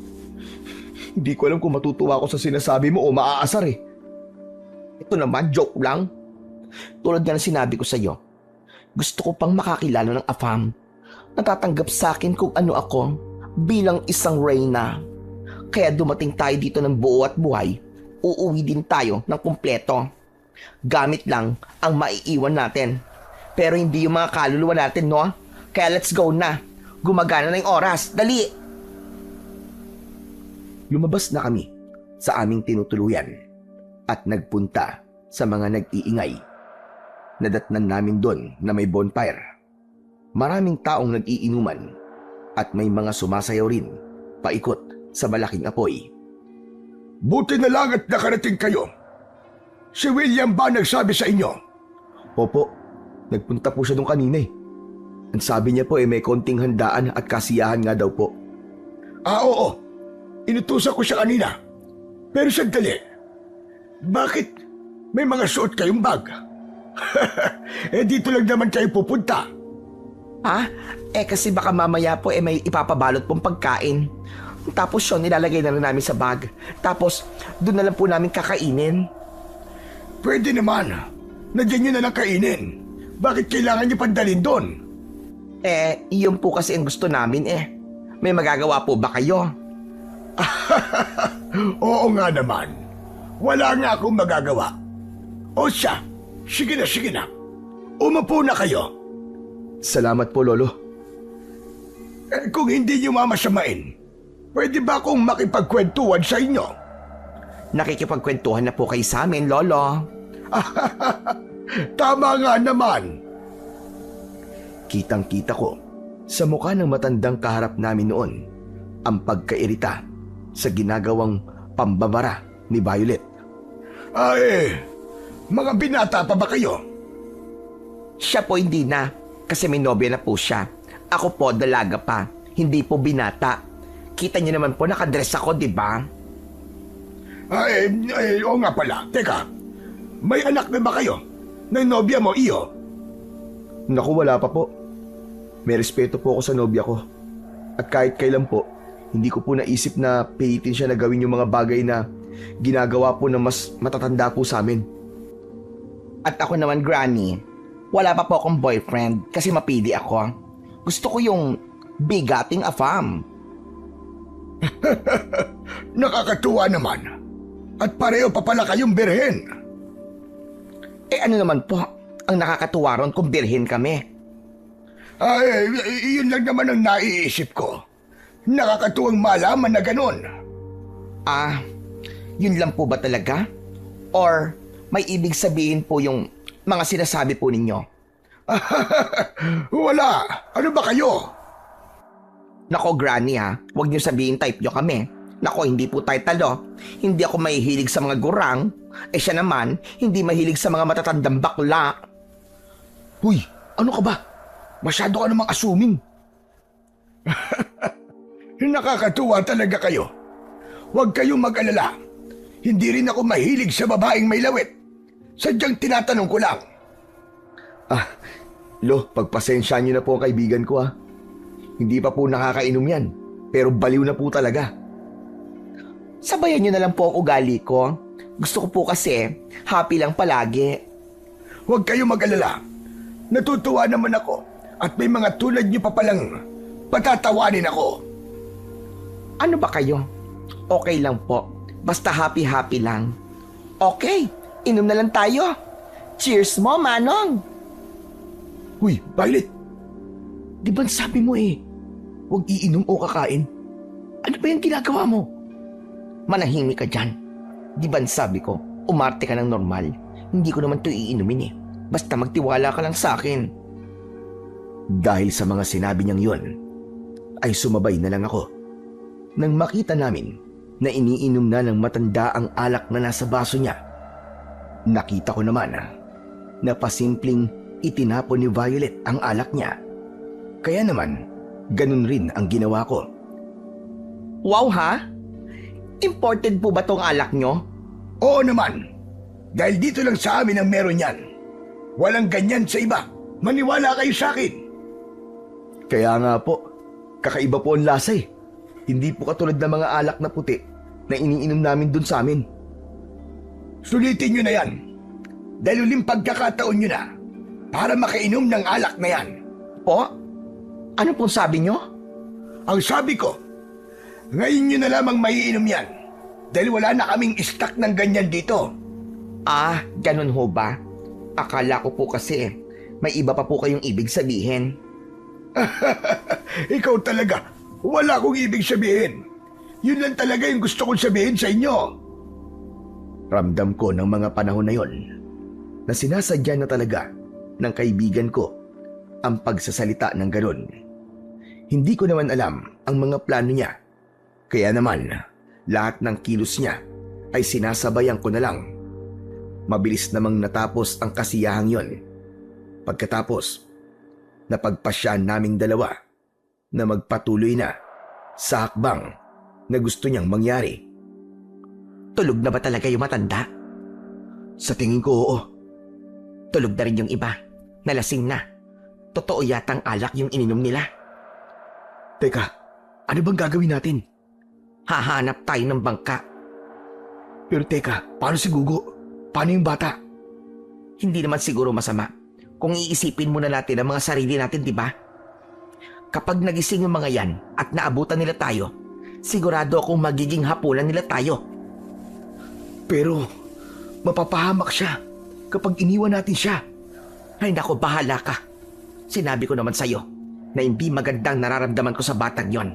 Hindi ko alam kung matutuwa ako sa sinasabi mo o maaasar eh. Ito naman, joke lang. Tulad nga ng sinabi ko sa'yo, gusto ko pang makakilala ng AFAM. Natatanggap sa akin kung ano ako bilang isang reyna. Kaya dumating tayo dito ng buo at buhay, uuwi din tayo ng kumpleto. Gamit lang ang maiiwan natin. Pero hindi yung mga kaluluwa natin, no? Kaya let's go na. Gumagana na yung oras. Dali! Lumabas na kami sa aming tinutuluyan at nagpunta sa mga nag-iingay. Nadatnan namin doon na may bonfire. Maraming taong nag-iinuman at may mga sumasayaw rin paikot sa malaking apoy. Buti na lang at nakarating kayo. Si William ba nagsabi sa inyo? Opo, nagpunta po siya doon kanina eh. Ang sabi niya po may konting handaan at kasiyahan nga daw po. Oo. Inutusan ko siya kanina. Pero sandali. Bakit may mga suot kayong bag? Dito lang naman kayo pupunta. Ha? Kasi baka mamaya po may ipapabalot pong pagkain. Tapos yun, nilalagay na rin namin sa bag. Tapos, doon na lang po namin kakainin. Pwede naman. Nandiyan nyo na lang kainin. Bakit kailangan nyo pandalin doon? Iyon po kasi ang gusto namin May magagawa po ba kayo? Oo nga naman. Wala nga akong magagawa. O siya, sige na. Umupo na kayo. Salamat po, Lolo. Kung hindi nyo mamasamain, pwede ba akong makipagkwentuhan sa inyo? Nakikipagkwentuhan na po kayo sa amin, Lolo. Tama nga naman. Kitang-kita ko sa mukha ng matandang kaharap namin noon ang pagkairita sa ginagawang pambabara ni Violet. Mga binata pa ba kayo? Siya po hindi na, kasi may nobya na po siya. Ako po, dalaga pa, hindi po binata. Kita niyo naman po, nakadress ako, di ba? Oo nga pala. Teka, may anak na ba kayo? Ng nobya mo, iyo? Naku, wala pa po. May respeto po ako sa nobya ko. At kahit kailan po, hindi ko po naisip na pilitin siya na gawin yung mga bagay na ginagawa po ng mas matatanda po sa amin. At ako naman, Granny, wala pa po akong boyfriend kasi mapili ako. Gusto ko yung bigating AFAM. Nakakatuwa naman. At pareho pa pala kayong birhen. Ano naman po, ang nakakatuwa ron kung birhen kami. Yun lang naman ang naiisip ko. Nakakatuwang malaman na ganun. Yun lang po ba talaga? Or may ibig sabihin po yung mga sinasabi po ninyo? Wala. Ano ba kayo? Nako, Granny huwag niyo sabihin type nyo kami. Nako, hindi po tayo talo. Hindi ako mahihilig sa mga gurang. Siya naman, hindi mahilig sa mga matatandang bakla. Huy, ano ka ba? Masyado ka namang assuming. Nakakatuwa talaga kayo. Huwag kayong mag-alala. Hindi rin ako mahilig sa babaeng may lawit. Sadyang tinatanong ko lang. Lo, pagpasensyaan niyo na po ang kaibigan ko Hindi pa po nakakainom yan. Pero baliw na po talaga. Sabayan nyo na lang po ang ugali ko. Gusto ko po kasi happy lang palagi. Huwag kayong mag-alala. Natutuwa naman ako at may mga tulad niyo pa palang patatawanin ako. Ano ba kayo? Okay lang po. Basta happy-happy lang. Okay, inom na lang tayo. Cheers mo, Manong! Huy, Violet! Di ba sabi mo huwag iinom o kakain? Ano ba yung ginagawa mo? Manahimik ka dyan. Di ba sabi ko, umarte ka ng normal. Hindi ko naman ito iinumin Basta magtiwala ka lang sa akin. Dahil sa mga sinabi niyang yun, ay sumabay na lang ako. Nang makita namin na iniinom na ng matanda ang alak na nasa baso niya. Nakita ko naman na pasimpleng itinapon ni Violet ang alak niya. Kaya naman, ganun rin ang ginawa ko. Wow ha? Imported po ba tong alak nyo? Oo naman. Dahil dito lang sa amin ang meron yan. Walang ganyan sa iba. Maniwala kayo sa akin. Kaya nga po, kakaiba po ang lasa eh. Hindi po katulad ng mga alak na puti na iniinom namin dun sa amin. Sulitin nyo na yan. Dahil uling pagkakataon nyo na para makainom ng alak na yan. Po? Ano pong sabi nyo? Ang sabi ko, ngayon nyo na lamang maiinom yan. Dahil wala na kaming stock ng ganyan dito. Ah, ganun ho ba? Akala ko po kasi may iba pa po kayong ibig sabihin. Ikaw talaga, wala akong ibig sabihin. Yun lang talaga yung gusto kong sabihin sa inyo. Ramdam ko ng mga panahon na yon na sinasadya na talaga ng kaibigan ko ang pagsasalita ng ganon. Hindi ko naman alam ang mga plano niya. Kaya naman, lahat ng kilos niya ay sinasabayan ko na lang. Mabilis namang natapos ang kasiyahang yon. Pagkatapos, napagpasyahan naming dalawa na magpatuloy na sa hakbang na gusto niyang mangyari. Tulog na ba talaga yung matanda? Sa tingin ko, oo. Tulog na rin yung iba. Nalasing na. Totoo yatang alak yung ininom nila. Teka, ano bang gagawin natin? Hahanap tayo ng bangka. Pero teka, paano si Gugo? Paano yung bata? Hindi naman siguro masama kung iisipin muna natin ang mga sarili natin, di ba? Kapag nagising yung mga yan at naabutan nila tayo, sigurado akong magiging hapunan nila tayo. Pero, mapapahamak siya kapag iniwan natin siya. Ay nako, bahala ka. Sinabi ko naman sa'yo na hindi magandang nararamdaman ko sa batang yon.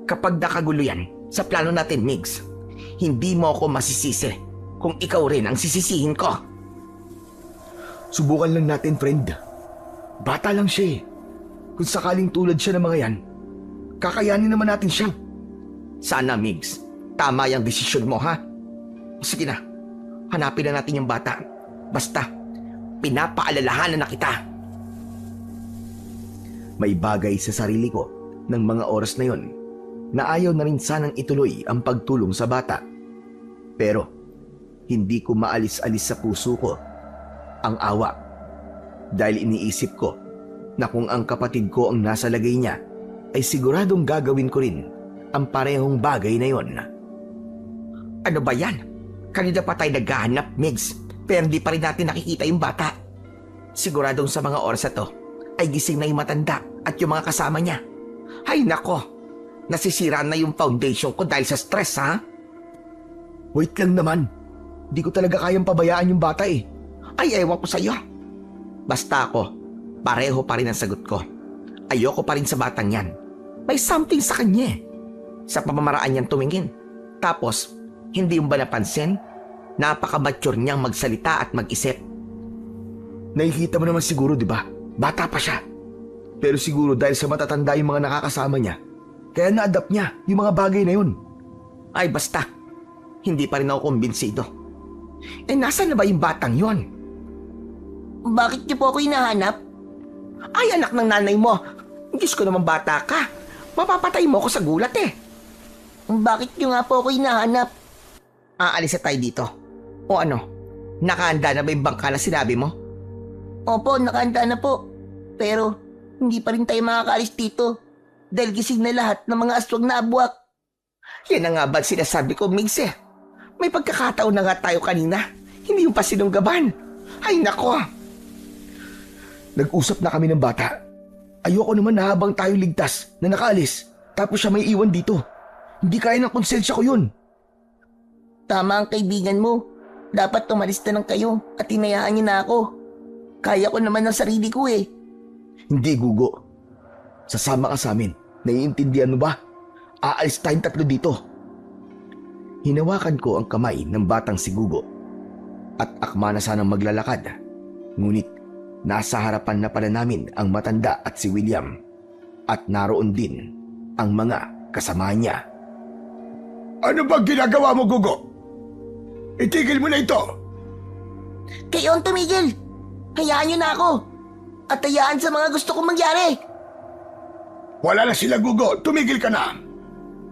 Kapag nakagulo yan sa plano natin, Migs, hindi mo ako masisisi kung ikaw rin ang sisisihin ko. Subukan lang natin, friend. Bata lang siya eh. Kung sakaling tulad siya ng mga yan, kakayanin naman natin siya. Sana, Migs, tama yung desisyon mo, ha? Sige na, hanapin na natin yung bata. Basta, pinapaalalahanan na kita. May bagay sa sarili ko ng mga oras na yon na ayaw na rin sanang ituloy ang pagtulong sa bata. Pero, hindi ko maalis-alis sa puso ko ang awa dahil iniisip ko na kung ang kapatid ko ang nasa lagay niya ay siguradong gagawin ko rin ang parehong bagay na yon. Ano ba yan? Kanina pa tayo naghahanap, Migs, pero hindi pa rin natin nakikita yung bata. Siguradong sa mga oras na to ay gising na yung matanda at yung mga kasama niya. Ay nako, nasisira na yung foundation ko dahil sa stress, ha? Wait lang naman. Di ko talaga kayang pabayaan yung bata eh. Ay, ewan ko sa'yo. Basta ako, pareho pa rin ang sagot ko. Ayoko pa rin sa batang yan. May something sa kanya eh. Sa pamamaraan niyang tumingin. Tapos, hindi mo ba napansin? Napaka-mature niyang magsalita at mag-isip. Nakikita mo naman siguro, di ba? Bata pa siya. Pero siguro dahil sa matatanda yung mga nakakasama niya, kaya na-adapt niya yung mga bagay na yun. Ay, basta. Hindi pa rin ako kumbinsido. Eh, nasaan na ba yung batang yon? Bakit niyo po ako hinahanap? Ay, anak ng nanay mo. Diyos ko naman, bata ka. Mapapatay mo ako sa gulat eh. Bakit niyo nga po ako hinahanap? Aalis na tayo dito. O ano? Nakahanda na ba yung bangka na sinabi mo? Opo, nakahanda na po. Pero, hindi pa rin tayo makakaalis dito. Dahil gising na lahat ng mga aswang na abuak. Yan na nga ba sinasabi ko, Migs eh. May pagkakataon na nga tayo kanina. Hindi yung pasinunggaban. Ay nako. Nag-usap na kami ng bata. Ayoko naman na habang tayo ligtas na nakaalis, tapos siya may iwan dito. Hindi kaya ng konsensya ko yun. Tama ang kaibigan mo. Dapat tumalis na lang kayo at hinayaan niyo na ako. Kaya ko naman ang sarili ko eh. Hindi, Gugo. Sasama ka sa amin. Naiintindihan mo ba? Aalis tayong tatlo dito. Hinawakan ko ang kamay ng batang si Gugo at akma na sanang maglalakad. Ngunit nasa harapan na pala namin ang matanda at si William at naroon din ang mga kasama niya. Ano ba ginagawa mo, Gugo? Itigil mo na ito. Kayo ang tumigil. Hayaan niyo na ako. At hayaan sa mga gusto kong mangyari. Wala na sila, Gugo. Tumigil ka na.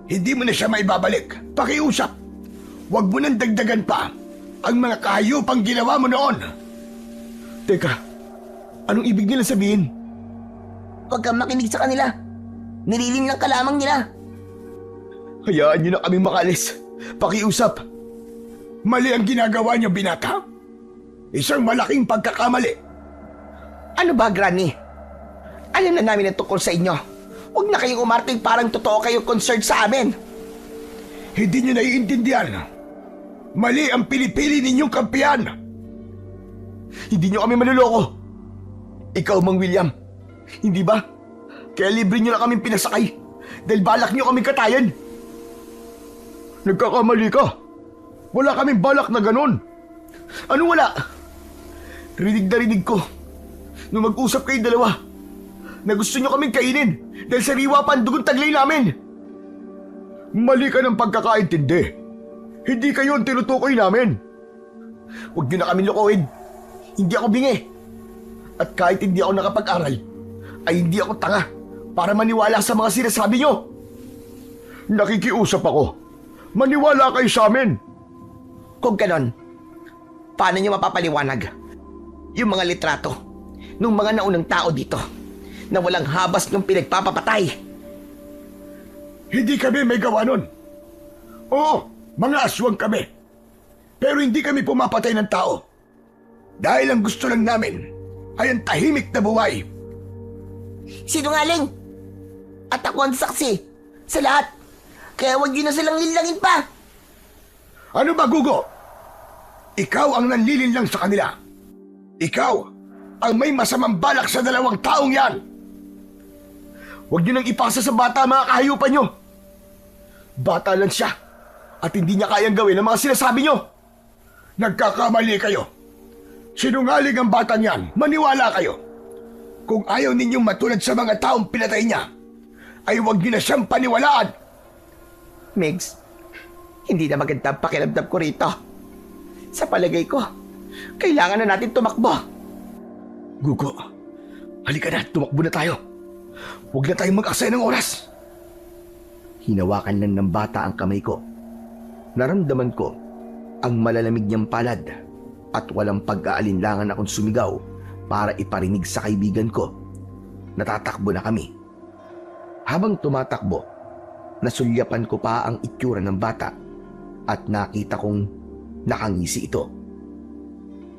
Hindi mo na siya maibabalik. Pakiusap. Huwag mo nang dagdagan pa ang mga kahayupang ginawa mo noon. Teka, anong ibig nila sabihin? Huwag kang makinig sa kanila. Nililin lang ka lamang nila. Hayaan niyo na kami makalis. Pakiusap. Mali ang ginagawa niyo, binata. Isang malaking pagkakamali. Ano ba, Granny? Alam na namin ang tungkol sa inyo. Huwag na kayong umarting parang totoo kayong concerned sa amin. Hindi niyo naiintindihan. Mali ang pinipili ninyong kampiyan. Hindi niyo kami manloloko. Ikaw, Mang William. Hindi ba? Kaya libre niyo na kaming pinasakay dahil balak niyo kaming katayan. Nagkakamali ka. Wala kaming balak na ganun. Ano wala? Rinig na rinig ko nung mag-usap kayo dalawa na gusto niyo kaming kainin dahil sariwa pa ang dugong taglay namin. Mali ka ng pagkakaintindi. Hindi kayo ang tinutukoy namin. Huwag niyo na kami lokohin. Hindi ako bingi. At kahit hindi ako nakapag-aral, ay hindi ako tanga para maniwala sa mga sinasabi niyo. Nakikiusap ako. Maniwala kayo sa amin. Kung ganon, paano nyo mapapaliwanag yung mga litrato ng mga naunang tao dito na walang habas ng pinagpapapatay? Hindi kami may gawa nun. Oo, mga aswang kami. Pero hindi kami pumapatay ng tao. Dahil ang gusto lang namin ay ang tahimik na buhay. Sinungaling. At ako ang saksi sa lahat. Kaya huwag niyo na silang linlangin pa. Ano ba, Gugo? Ikaw ang nanlilinlang sa kanila. Ikaw ang may masamang balak sa dalawang taong yan. Huwag niyo nang ipasa sa bata ang mga kahayupan niyo. Bata lang siya at hindi niya kayang gawin ang mga sinasabi niyo. Nagkakamali kayo. Sinungaling ang batang yan. Maniwala kayo. Kung ayaw ninyong matulad sa mga taong pinatay niya, ay huwag niyo na siyang paniwalaan. Migs, hindi na maganda ang pakiramdam ko rito. Sa palagay ko, kailangan na natin tumakbo. Gugo, halika na, tumakbo na tayo. Huwag na tayong mag-aksaya ng oras. Hinawakan lang ng bata ang kamay ko. Naramdaman ko ang malalamig niyang palad at walang pag-aalinlangan akong sumigaw para iparinig sa kaibigan ko. Natatakbo na kami. Habang tumatakbo, nasulyapan ko pa ang itsura ng bata at nakita kong nakangisi ito.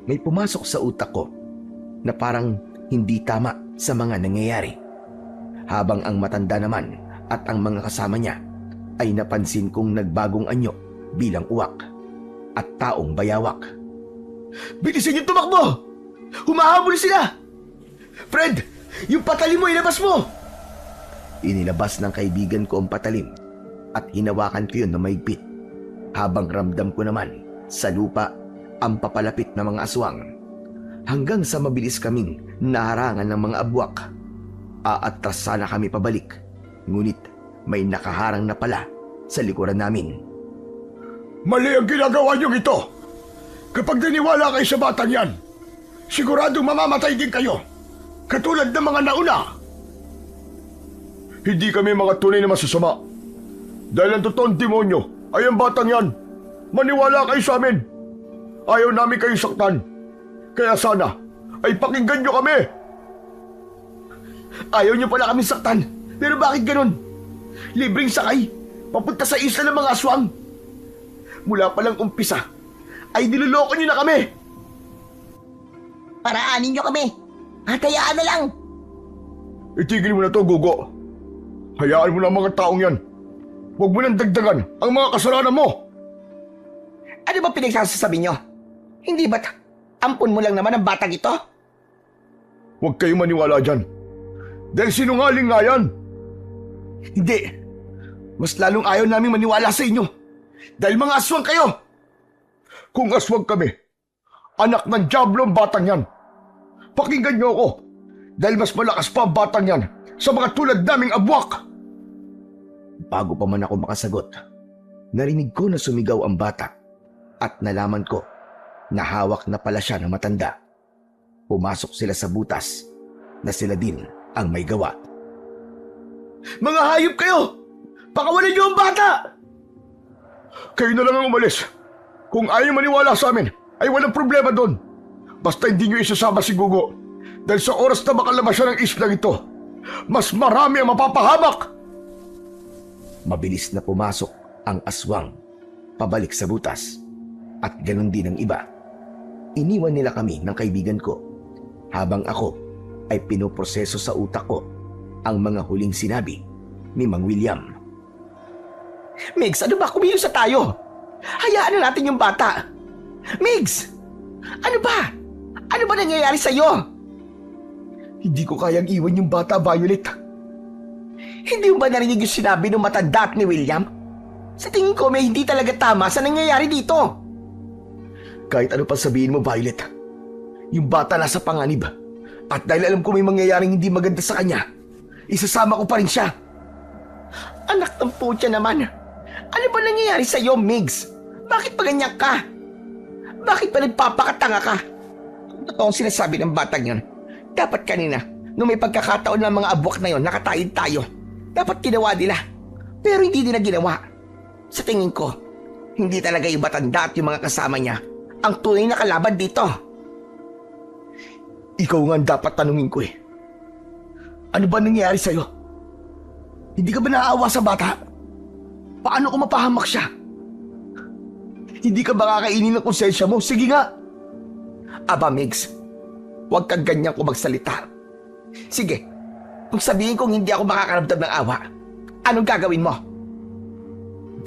May pumasok sa utak ko na parang hindi tama sa mga nangyayari. Habang ang matanda naman at ang mga kasama niya ay napansin kong nagbagong anyo bilang uwak at taong bayawak. Bilisan niyo tumakbo! Humahabol sila! Fred, yung patalim mo, ilabas mo! Inilabas ng kaibigan ko ang patalim at hinawakan ko yun na mahigpit habang ramdam ko naman sa lupa ang papalapit na mga aswang hanggang sa mabilis kaming naharangan ng mga abwak. Aatras sana kami pabalik, ngunit may nakaharang na pala sa likuran namin. Mali ang ginagawa niyong ito. Kapag naniwala kayo sa batang yan, siguradong mamamatay din kayo, katulad ng mga nauna. Hindi kami mga tunay na masasama. Dahil ang totoong demonyo ay ang batang yan. Maniwala kayo sa amin. Ayaw namin kayo saktan. Kaya sana ay pakinggan nyo kami. Ayaw niyo pala kami saktan, pero bakit ganun? Libreng sakay, papunta sa isla ng mga aswang. Mula palang umpisa, ay niloloko niyo na kami. Paraanin niyo kami. At hayaan na lang. Itigil mo na to, Gugo. Hayaan mo na ang mga taong yan. Huwag mo nang dagdagan ang mga kasalanan mo. Ano ba pinagsasasabi nyo? Hindi ba't ampun mo lang naman ang batang ito? Huwag kayong maniwala dyan. Dahil sinungaling nga yan. Hindi. Mas lalong ayaw namin maniwala sa inyo. Dahil mga aswang kayo. Kung aswang kami, anak ng diablo ang batang yan. Pakinggan niyo ako. Dahil mas malakas pa ang batang yan sa mga tulad naming abwak. Bago pa man ako makasagot, Narinig ko na sumigaw ang bata at nalaman ko na hawak na pala siya ng matanda. Pumasok sila sa butas na sila din ang may gawa. Mga hayop kayo! Pakawalan niyo ang bata! Kayo na lang ang umalis. Kung ayaw maniwala sa amin, ay walang problema doon. Basta hindi nyo isasama si Gugo. Dahil sa oras na makalabas siya ng islang ito, mas marami ang mapapahamak. Mabilis na pumasok ang aswang pabalik sa butas at ganun din ang iba. Iniwan nila kami ng kaibigan ko habang ako ay pinoproseso sa utak ko ang mga huling sinabi ni Mang William. Migs, ano ba? Kumilos na tayo. Hayaan na natin yung bata. Migs! Ano ba? Ano ba nangyayari sa'yo? Hindi ko kayang iwan yung bata, Violet. Hindi mo ba narinig yung sinabi ng matanda at ni William? Sa tingin ko may hindi talaga tama sa nangyayari dito. Kahit ano pa sabihin mo, Violet, yung bata nasa panganib. At dahil alam ko may mangyayaring hindi maganda sa kanya, isasama ko pa rin siya. Anak ng putya naman. Ano ba nangyayari sa'yo, Migs? Bakit pa ganyan ka? Bakit pa nagpapakatanga ka? Kung totoo ang sinasabi ng batang yun, dapat kanina, nung may pagkakataon ng mga abwak na yon, nakatayin tayo. Dapat ginawa nila. Pero hindi nila ginawa. Sa tingin ko, hindi talaga yung matanda at yung mga kasama niya ang tunay na kalaban dito. Ikaw nga ang dapat tanungin ko eh. Ano ba nangyayari sa'yo? Hindi ka ba naaawa sa bata? Paano ko mapahamak siya? Hindi ka ba kakainin ng konsensya mo? Sige nga! Aba, Migs, huwag kang ganyan kung magsalita. Sige, kung sabihin kong hindi ako makakaramdam ng awa, anong gagawin mo?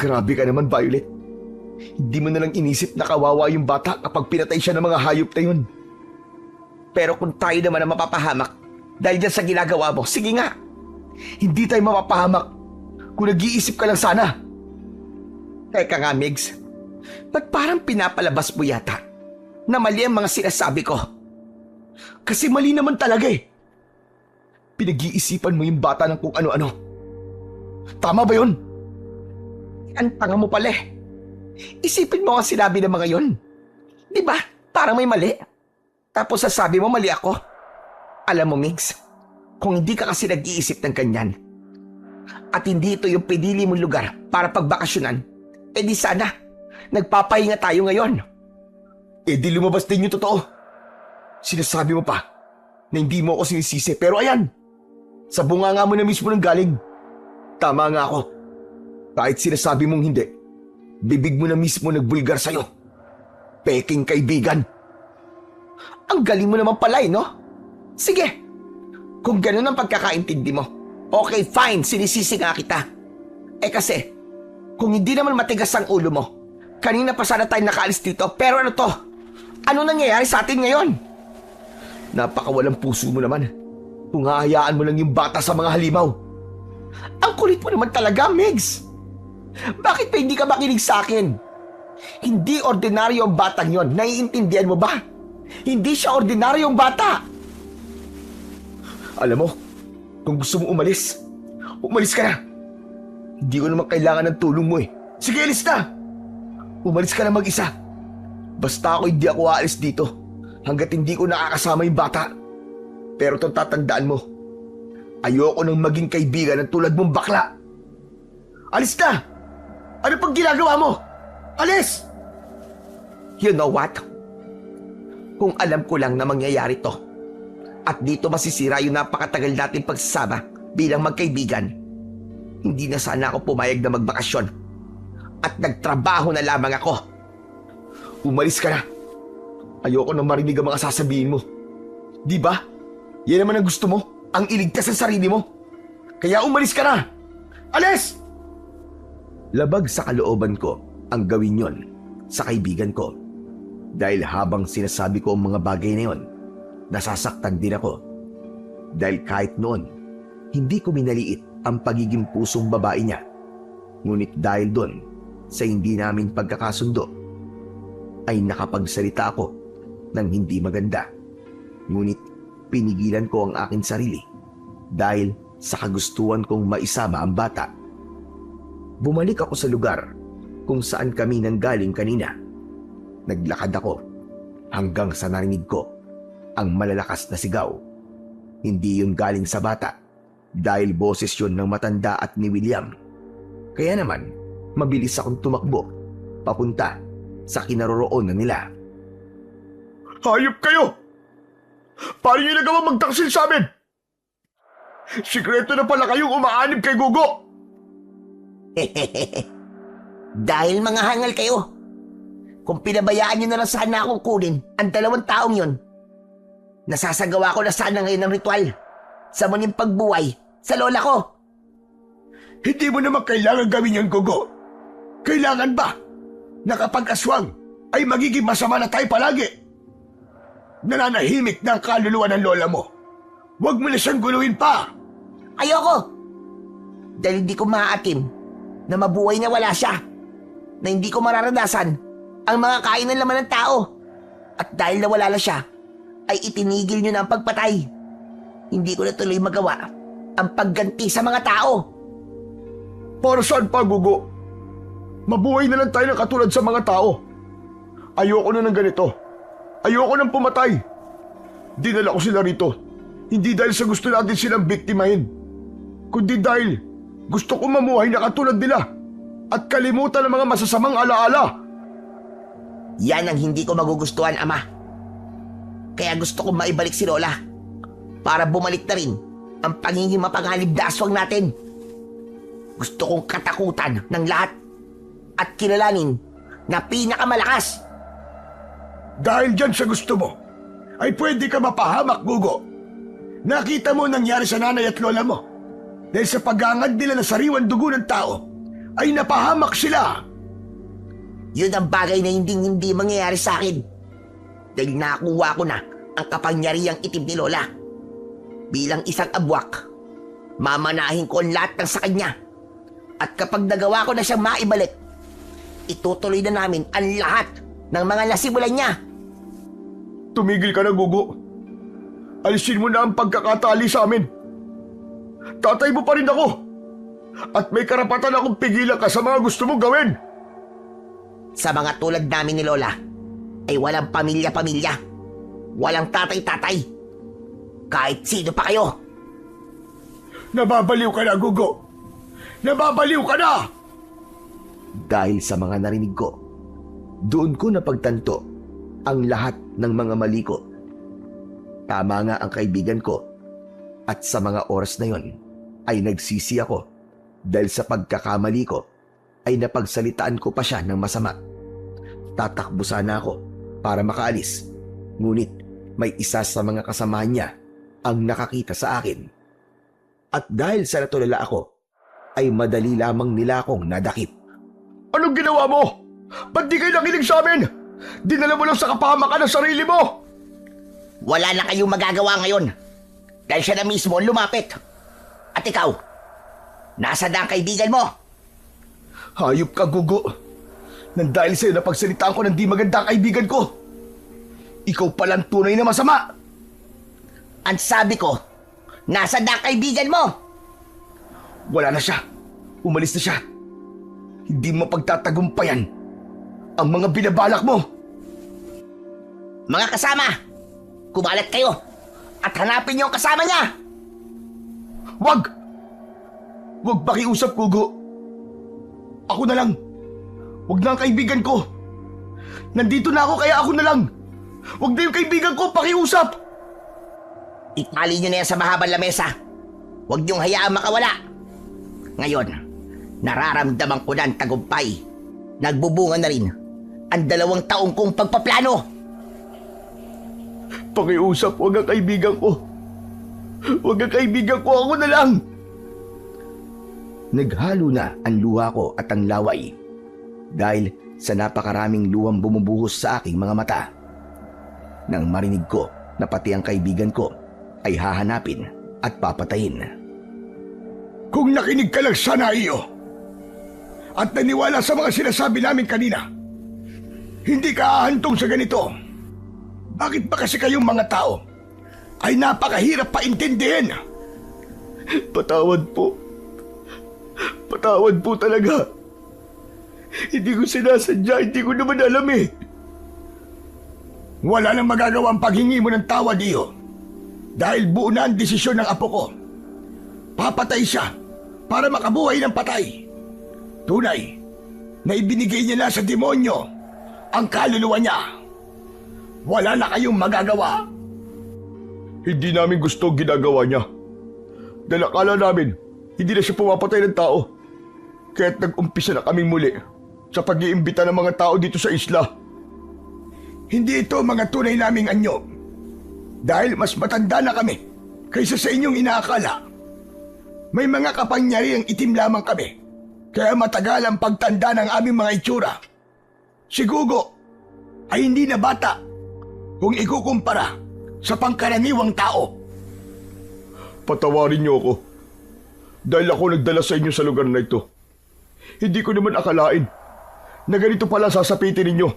Grabe ka naman, Violet. Hindi mo na lang inisip na kawawa yung bata kapag pinatay siya ng mga hayop na yun. Pero kung tayo naman ang mapapahamak dahil dyan sa ginagawa mo, sige nga. Hindi tayo mapapahamak kung nag-iisip ka lang sana. Teka nga, Migs, ba't parang pinapalabas mo yata na mali ang mga sinasabi ko? Kasi mali naman talaga eh. Pinag-iisipan mo yung bata ng kung ano-ano. Tama ba yun? Ang tanga mo pala eh. Isipin mo ang sinabi ng mga yon. Di ba? Parang may mali. Tapos sasabi mo mali ako. Alam mo, Migs, kung hindi ka kasi nag-iisip ng ganyan, at hindi ito yung pinili mong lugar para pagbakasyonan, eh di sana, nagpapahinga tayo ngayon. Eh di lumabas din yung totoo. Sinasabi mo pa na hindi mo ako sinisisi, pero ayan, sa bunganga mo na mismo nang galing. Tama nga ako. Kahit sinasabi mong hindi, bibig mo na mismo nagbulgar sa'yo. Peking kaibigan. Ang galing mo naman pala eh, no? Sige, kung ganun ang pagkakaintindi mo, okay, fine, sinisisi nga kita. Eh kasi, kung hindi naman matigas ang ulo mo, kanina pa sana tayo nakaalis dito, pero ano to? Ano nangyayari sa atin ngayon? Napakawalang puso mo naman. Kung hahayaan mo lang yung bata sa mga halimaw. Ang kulit mo naman talaga, Migs. Bakit pa hindi ka makinig sa akin? Hindi ordinaryo ang batang yon, naiintindihan mo ba? Hindi siya ordinaryong bata. Alam mo, kung gusto mo umalis, umalis ka na. Hindi ko naman kailangan ng tulong mo eh. Sige, alis na! Umalis ka na mag-isa. Basta hindi ako aalis dito hanggat hindi ko nakakasama yung bata. Pero itong tatandaan mo, ayoko nang maging kaibigan ng tulad mong bakla. Alis na! Ano pang ginagawa mo? Alis! You know what? Kung alam ko lang na mangyayari to, at dito masisira yung napakatagal nating pagsasama bilang magkaibigan, hindi na sana ako pumayag na magbakasyon at nagtrabaho na lamang ako. Umalis ka na. Ayoko nang marinig ang mga sasabihin mo. Di ba? Yan naman ang gusto mo, ang iligtas sa sarili mo. Kaya umalis ka na! Alis! Labag sa kalooban ko ang gawin yon sa kaibigan ko. Dahil habang sinasabi ko ang mga bagay na yon, nasasaktan din ako. Dahil kahit noon, hindi ko minaliit ang pagiging pusong babae niya. Ngunit dahil doon, sa hindi namin pagkakasundo, ay nakapagsalita ako ng hindi maganda. Ngunit pinigilan ko ang aking sarili dahil sa kagustuhan kong maisama ang bata. Bumalik ako sa lugar kung saan kami nanggaling kanina. Naglakad ako hanggang sa narinig ko ang malalakas na sigaw. Hindi yun galing sa bata dahil boses yun ng matanda at ni William. Kaya naman, mabilis akong tumakbo papunta sa kinaroroonan nila. Hayop kayo! Paano nyo nagawa magtaksil sa amin? Sikreto na pala kayong umaanib kay Gugo! Dahil mga hangal kayo. Kung pinabayaan nyo na lang sana akong kunin ang 2 taong yon, nasasagawa ko na sana ngayon ng ritual sa muling pagbuhay sa lola ko. Hindi mo naman kailangan gawin yan, Gugo. Kailangan ba na kapag aswang ay magiging masama na tayo palagi? Nananahimik na ang kaluluwa ng lola mo. Huwag mo na siyang guluhin pa. Ayoko! Dahil hindi ko maaatim na mabuhay na wala siya, na hindi ko mararanasan ang mga kain ng laman ng tao. At dahil nawala na siya, ay itinigil niyo na ang pagpatay. Hindi ko na tuloy magawa ang pagganti sa mga tao. Para saan pa, Gugo? Mabuhay na lang tayo ng katulad sa mga tao. Ayoko na ng ganito. Ayoko nang pumatay. Dinala ko sila rito. Hindi dahil sa gusto natin silang biktimahin, kundi dahil gusto ko mamuhay na katulad nila at kalimutan ang mga masasamang alaala. Yan ang hindi ko magugustuhan, Ama. Kaya gusto kong maibalik si Lola para bumalik na rin ang pagiging mapanganib na aswang natin. Gusto kong katakutan ng lahat at kilalanin na pinakamalakas. Dahil dyan sa gusto mo, ay pwede ka mapahamak, Gugo. Nakita mo nangyari sa nanay at lola mo. Dahil sa pag-angad nila ng sariwan dugo ng tao, ay napahamak sila. Yun ang bagay na hindi mangyayari sa akin. Dahil nakuha ko na ang kapangyarihang itim ni Lola. Bilang isang abwak, mamanahin ko ang lahat ng sa kanya. At kapag nagawa ko na siyang maibalik, itutuloy na namin ang lahat ng mga nasimulan niya. Tumigil ka na, Gugo. Alisin mo na ang pagkakatali sa amin. Tatay mo pa rin ako. At may karapatan akong pigilan ka sa mga gusto mong gawin. Sa mga tulad namin ni Lola, ay walang pamilya-pamilya. Walang tatay-tatay. Kahit sino pa kayo. Nababaliw ka na, Gugo. Nababaliw ka na! Dahil sa mga narinig ko, doon ko napagtanto ang lahat ng mga mali ko. Tama nga ang kaibigan ko, at sa mga oras na yon ay nagsisi ako dahil sa pagkakamali ko ay napagsalitaan ko pa siya ng masama. Tatakbo sana ako para makaalis, ngunit may isa sa mga kasamahan niya ang nakakita sa akin. At dahil sa natulala ako, ay madali lamang nila akong nadakip. Anong ginawa mo? Ba't di kayo nakinig sa amin? Dinala mo lang sa kapahamakan ng sarili mo! Wala na kayong magagawa ngayon. Dahil siya na mismo ang lumapit. At ikaw, nasa na ang kaibigan mo? Hayop ka, Gugo. Nang dahil sa'yo napagsalitaan ko ng di maganda ang kaibigan ko. Ikaw palang tunay na masama. Ang sabi ko, nasa na ang kaibigan mo? Wala na siya. Umalis na siya. Hindi mo pagtatagumpayan ang mga binabalak mo. Mga kasama, kumalat kayo at hanapin niyo ang kasama niya. Wag! Wag pakiusap, Gugo. Ako na lang. Wag na ang kaibigan ko. Nandito na ako kaya ako na lang. Wag na yung kaibigan ko, pakiusap. Itali niyo na yan sa mahabang lamesa. Huwag niyong hayaang makawala. Ngayon, nararamdaman ko na ang tagumpay. Nagbubunga na rin ang 2 taong kong pagpaplano. Pakiusap, wag ang kaibigan ko. Wag ang kaibigan ko, ako na lang. Naghalo na ang luha ko at ang laway dahil sa napakaraming luwang bumubuhos sa aking mga mata. Nang marinig ko na pati ang kaibigan ko ay hahanapin at papatayin. Kung nakinig ka lang sana iyo at naniwala sa mga sinasabi namin kanina, hindi ka ahantong sa ganito. Bakit ba kasi kayong mga tao ay napakahirap paintindihin? Patawad po. Patawad po talaga. Hindi ko sinasadya, hindi ko naman alam eh. Wala nang magagawa ang paghingi mo ng tawad iyo. Dahil buo na ang desisyon ng apo ko. Papatay siya para makabuhay ng patay. Tunay na ibinigay niya na sa demonyo ang kaluluwa niya. Wala na kayong magagawa. Hindi namin gusto ang ginagawa niya. Dahil akala namin, hindi na siya pumapatay ng tao. Kaya't nag-umpisa na kaming muli sa pag-iimbita ng mga tao dito sa isla. Hindi ito mga tunay naming anyo. Dahil mas matanda na kami kaysa sa inyong inaakala. May mga kapangyarihang itim lamang kami. Kaya matagal ang pagtanda ng aming mga itsura. Si Gugo ay hindi na bata kung ikukumpara sa pangkaraniwang tao. Patawarin niyo ako. Dahil ako nagdala sa inyo sa lugar na ito. Hindi ko naman akalain na ganito pala sasapitin ninyo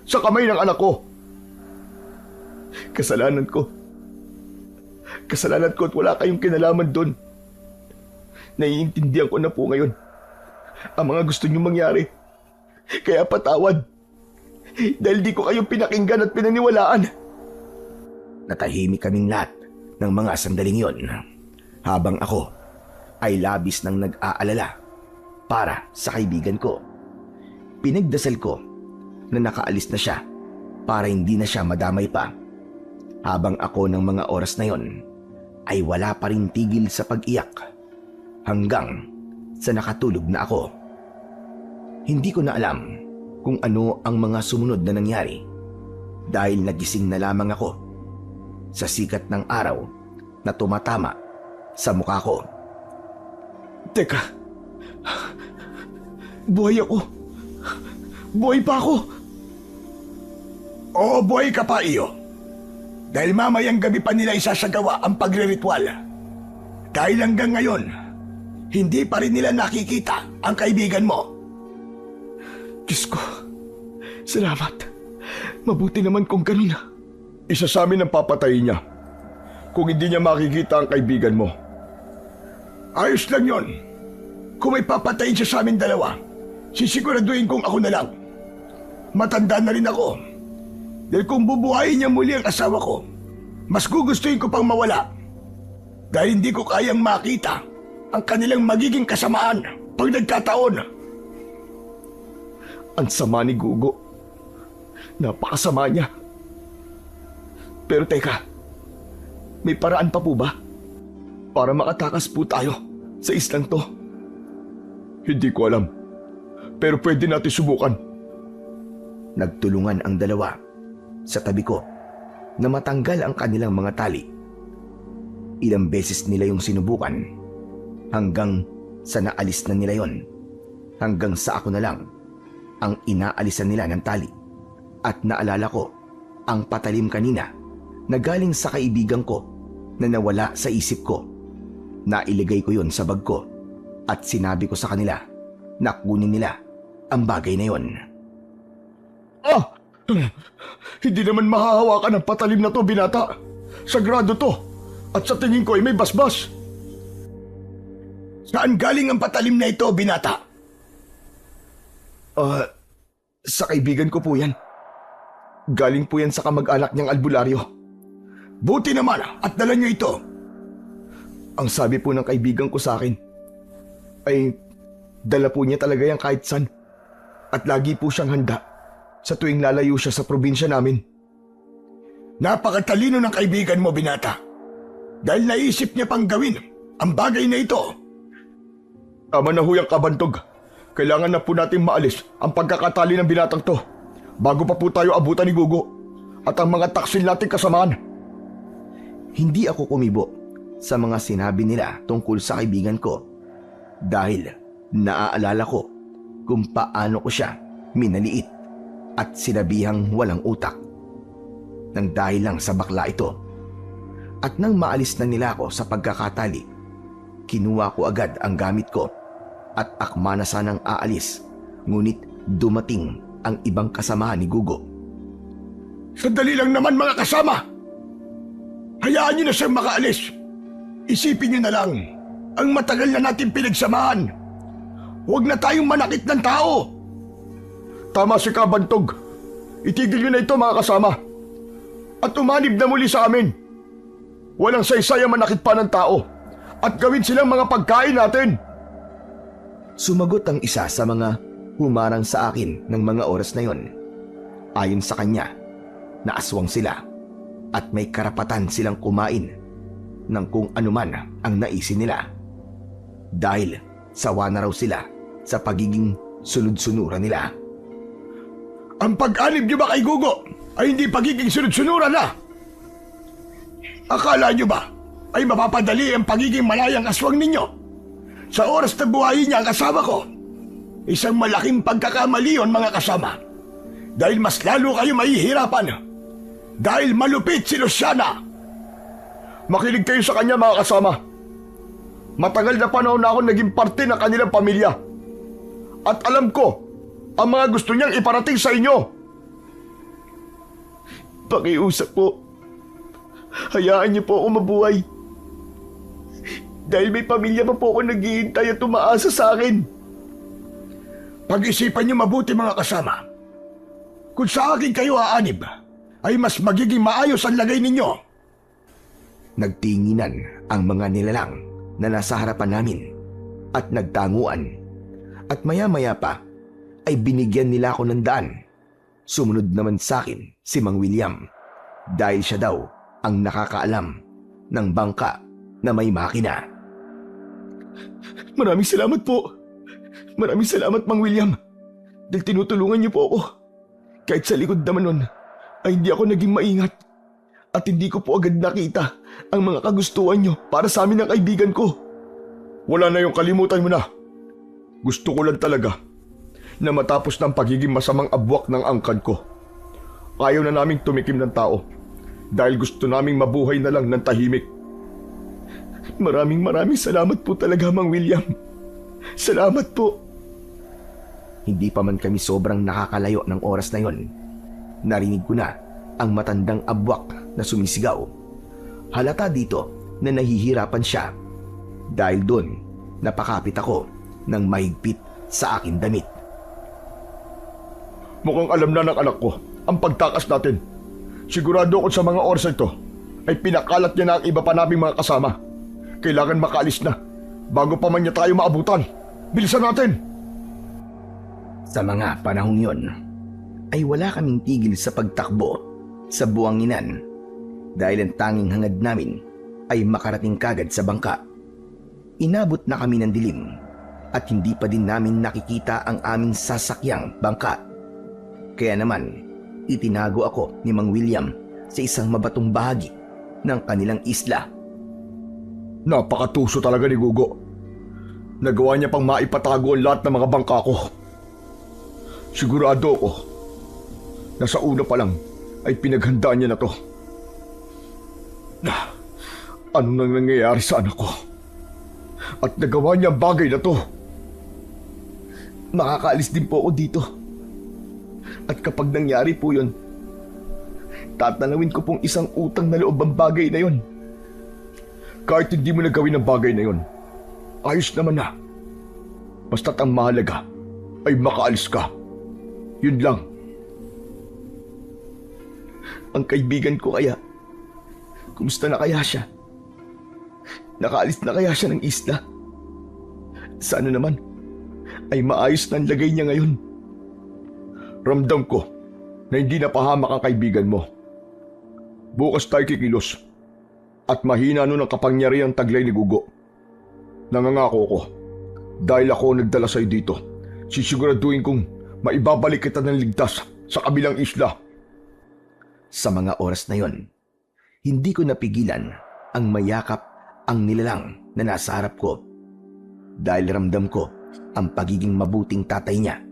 sa kamay ng anak ko. Kasalanan ko. Kasalanan ko at wala kayong kinalaman doon. Naiintindihan ko na po ngayon ang mga gusto niyong mangyari. Kaya patawad. Dahil di ko kayo pinakinggan at pinaniwalaan. Natahimik kaming lahat ng mga sandaling yon, habang ako ay labis nang nag-aalala para sa kaibigan ko. Pinagdasal ko na nakaalis na siya para hindi na siya madamay pa. Habang ako ng mga oras na yon ay wala pa rin tigil sa pag-iyak hanggang sa nakatulog na ako. Hindi ko na alam kung ano ang mga sumunod na nangyari dahil nagising na lamang ako sa sikat ng araw na tumatama sa mukha ko. Teka. Buhay ako. Buhay pa ako. Oo, buhay ka pa iyo. Dahil mamayang gabi pa nila isasagawa ang pagre-ritual. Dahil hanggang ngayon, hindi pa rin nila nakikita ang kaibigan mo. Diyos ko. Salamat. Mabuti naman kung ganun. Isa sa amin ang papatayin niya kung hindi niya makikita ang kaibigan mo. Ayos lang yon. Kung may papatayin siya sa amin dalawa, sisiguraduhin kong ako na lang. Matanda na rin ako. Dahil kung bubuhayin niya muli ang asawa ko, mas gugustuhin ko pang mawala. Dahil hindi ko kayang makita ang kanilang magiging kasamaan pag nagkataon. Ang sama ni Gugo. Napakasama niya. Pero teka, may paraan pa po ba para makatakas po tayo sa islang to? Hindi ko alam, pero pwede natin subukan. Nagtulungan ang dalawa sa tabi ko na matanggal ang kanilang mga tali. Ilang beses nila yung sinubukan hanggang sa naalis na nila yon. Hanggang sa ako na lang ang inaalisan nila ng tali. At naalala ko ang patalim kanina na galing sa kaibigan ko na nawala sa isip ko. Nailigay ko yon sa bag ko at sinabi ko sa kanila na kunin nila ang bagay na yon. Ah! Hindi naman mahahawakan ang patalim na to, binata. Sagrado to. At sa tingin ko ay may basbas. Saan galing ang patalim na ito, binata? Sa kaibigan ko po yan. Galing po yan sa kamag-anak niyang albularyo. Buti naman at dala niyo ito. Ang sabi po ng kaibigan ko sa akin ay dala po niya talaga yan kahit saan. At lagi po siyang handa sa tuwing lalayo siya sa probinsya namin. Napakatalino ng kaibigan mo, binata. Dahil naisip niya pang gawin ang bagay na ito. Tama na huyang kabantog. Kailangan na po natin maalis ang pagkakatali ng binatang to bago pa po tayo abutan ni Gugo at ang mga taksil nating kasamaan. Hindi ako kumibo sa mga sinabi nila tungkol sa kaibigan ko dahil naaalala ko kung paano ko siya minaliit at sinabihang walang utak nang dahil lang sa bakla ito. At nang maalis na nila ako sa pagkakatali, kinuha ko agad ang gamit ko at akma na sanang aalis, ngunit dumating ang ibang kasamahan ni Gugo. Sandali lang naman, mga kasama! Hayaan niyo na siyang makaalis. Isipin niyo na lang ang matagal na natin pinagsamahan. Huwag na tayong manakit ng tao. Tama si Kabantog. Itigil nyo na ito mga kasama. At umanib na muli sa amin. Walang saysay ang manakit pa ng tao. At gawin silang mga pagkain natin. Sumagot ang isa sa mga humarang sa akin ng mga oras na yon. Ayon sa kanya, naaswang sila at may karapatan silang kumain ng kung anuman ang naisin nila. Dahil sawa na raw sila sa pagiging sunod-sunuran nila. Ang pag-anib niyo ba kay Gugo ay hindi pagiging sunod-sunuran na? Akala niyo ba ay mapapadali ang pagiging malayang aswang ninyo? Sa oras na buhayin niya ang kasama ko, isang malaking pagkakamali yon mga kasama. Dahil mas lalo kayo mahihirapan. Dahil malupit si Luciana. Makinig kayo sa kanya mga kasama. Matagal na panahon na ako naging parte ng kanilang pamilya. At alam ko ang mga gusto niyang iparating sa inyo. Pakiusap po. Hayaan niyo po ako mabuhay. Dahil may pamilya pa po ako naghihintay at umaasa sa akin. Pag-isipan niyo mabuti mga kasama. Kung sa akin kayo aanib, ay mas magiging maayos ang lagay ninyo. Nagtinginan ang mga nilalang na nasa harapan namin at nagtanguan. At maya-maya pa ay binigyan nila ako ng daan. Sumunod naman sa akin si Mang William dahil siya daw ang nakakaalam ng bangka na may makina. Maraming salamat po. Maraming salamat, Mang William. Dahil tinutulungan niyo po ako. Kahit sa likod naman nun, ay hindi ako naging maingat. At hindi ko po agad nakita ang mga kagustuhan niyo para sa amin ng kaibigan ko. Wala na yung kalimutan mo na. Gusto ko lang talaga na matapos ng pagiging masamang abwak ng angkan ko. Ayaw na naming tumikim ng tao dahil gusto naming mabuhay na lang ng tahimik. Maraming salamat po talaga, Mang William. Salamat po. Hindi pa man kami sobrang nakakalayo ng oras na yon. Narinig ko na ang matandang abwak na sumisigaw. Halata dito na nahihirapan siya. Dahil doon, napakapit ako ng mahigpit sa aking damit. Mukhang alam na ng anak ko ang pagtakas natin. Sigurado ako sa mga oras na ito ay pinakalat niya na ang iba pa naming mga kasama. Kailangan makaalis na bago pa man niya tayo maabutan. Bilisan natin! Sa mga panahong yon, ay wala kaming tigil sa pagtakbo sa buwanginan dahil ang tanging hangad namin ay makarating kagad sa bangka. Inabot na kami ng dilim at hindi pa din namin nakikita ang aming sasakyang bangka. Kaya naman, itinago ako ni Mang William sa isang mabatong bahagi ng kanilang isla. Napakatuso talaga ni Gugo. Nagawa niya pang maipatago ang lahat ng mga bangka ko. Sigurado ako na sa una pa lang ay pinaghandaan niya na to. Ano nang nangyayari sa anak ko? At nagawa niya ang bagay na to. Makakaalis din po ako dito. At kapag nangyari po yun, tatanawin ko pong isang utang na loob ang bagay na yun. Kahit hindi mo nagawin ang bagay na yun, ayos naman na. Basta't ang mahalaga ay makaalis ka. Yun lang. Ang kaibigan ko kaya, kumusta na kaya siya? Nakaalis na kaya siya ng isla? Sana naman ay maayos na ang lagay niya ngayon. Ramdam ko na hindi napahamak ang kaibigan mo. Bukas tayo kikilos at mahina nun ang kapangyarihang taglay ni Gugo. Nangangako ko, dahil ako nagdala sa'yo dito, sisiguraduhin kong maibabalik kita ng ligtas sa kabilang isla. Sa mga oras na yon, hindi ko napigilan ang mayakap ang nilalang na nasa harap ko. Dahil ramdam ko ang pagiging mabuting tatay niya.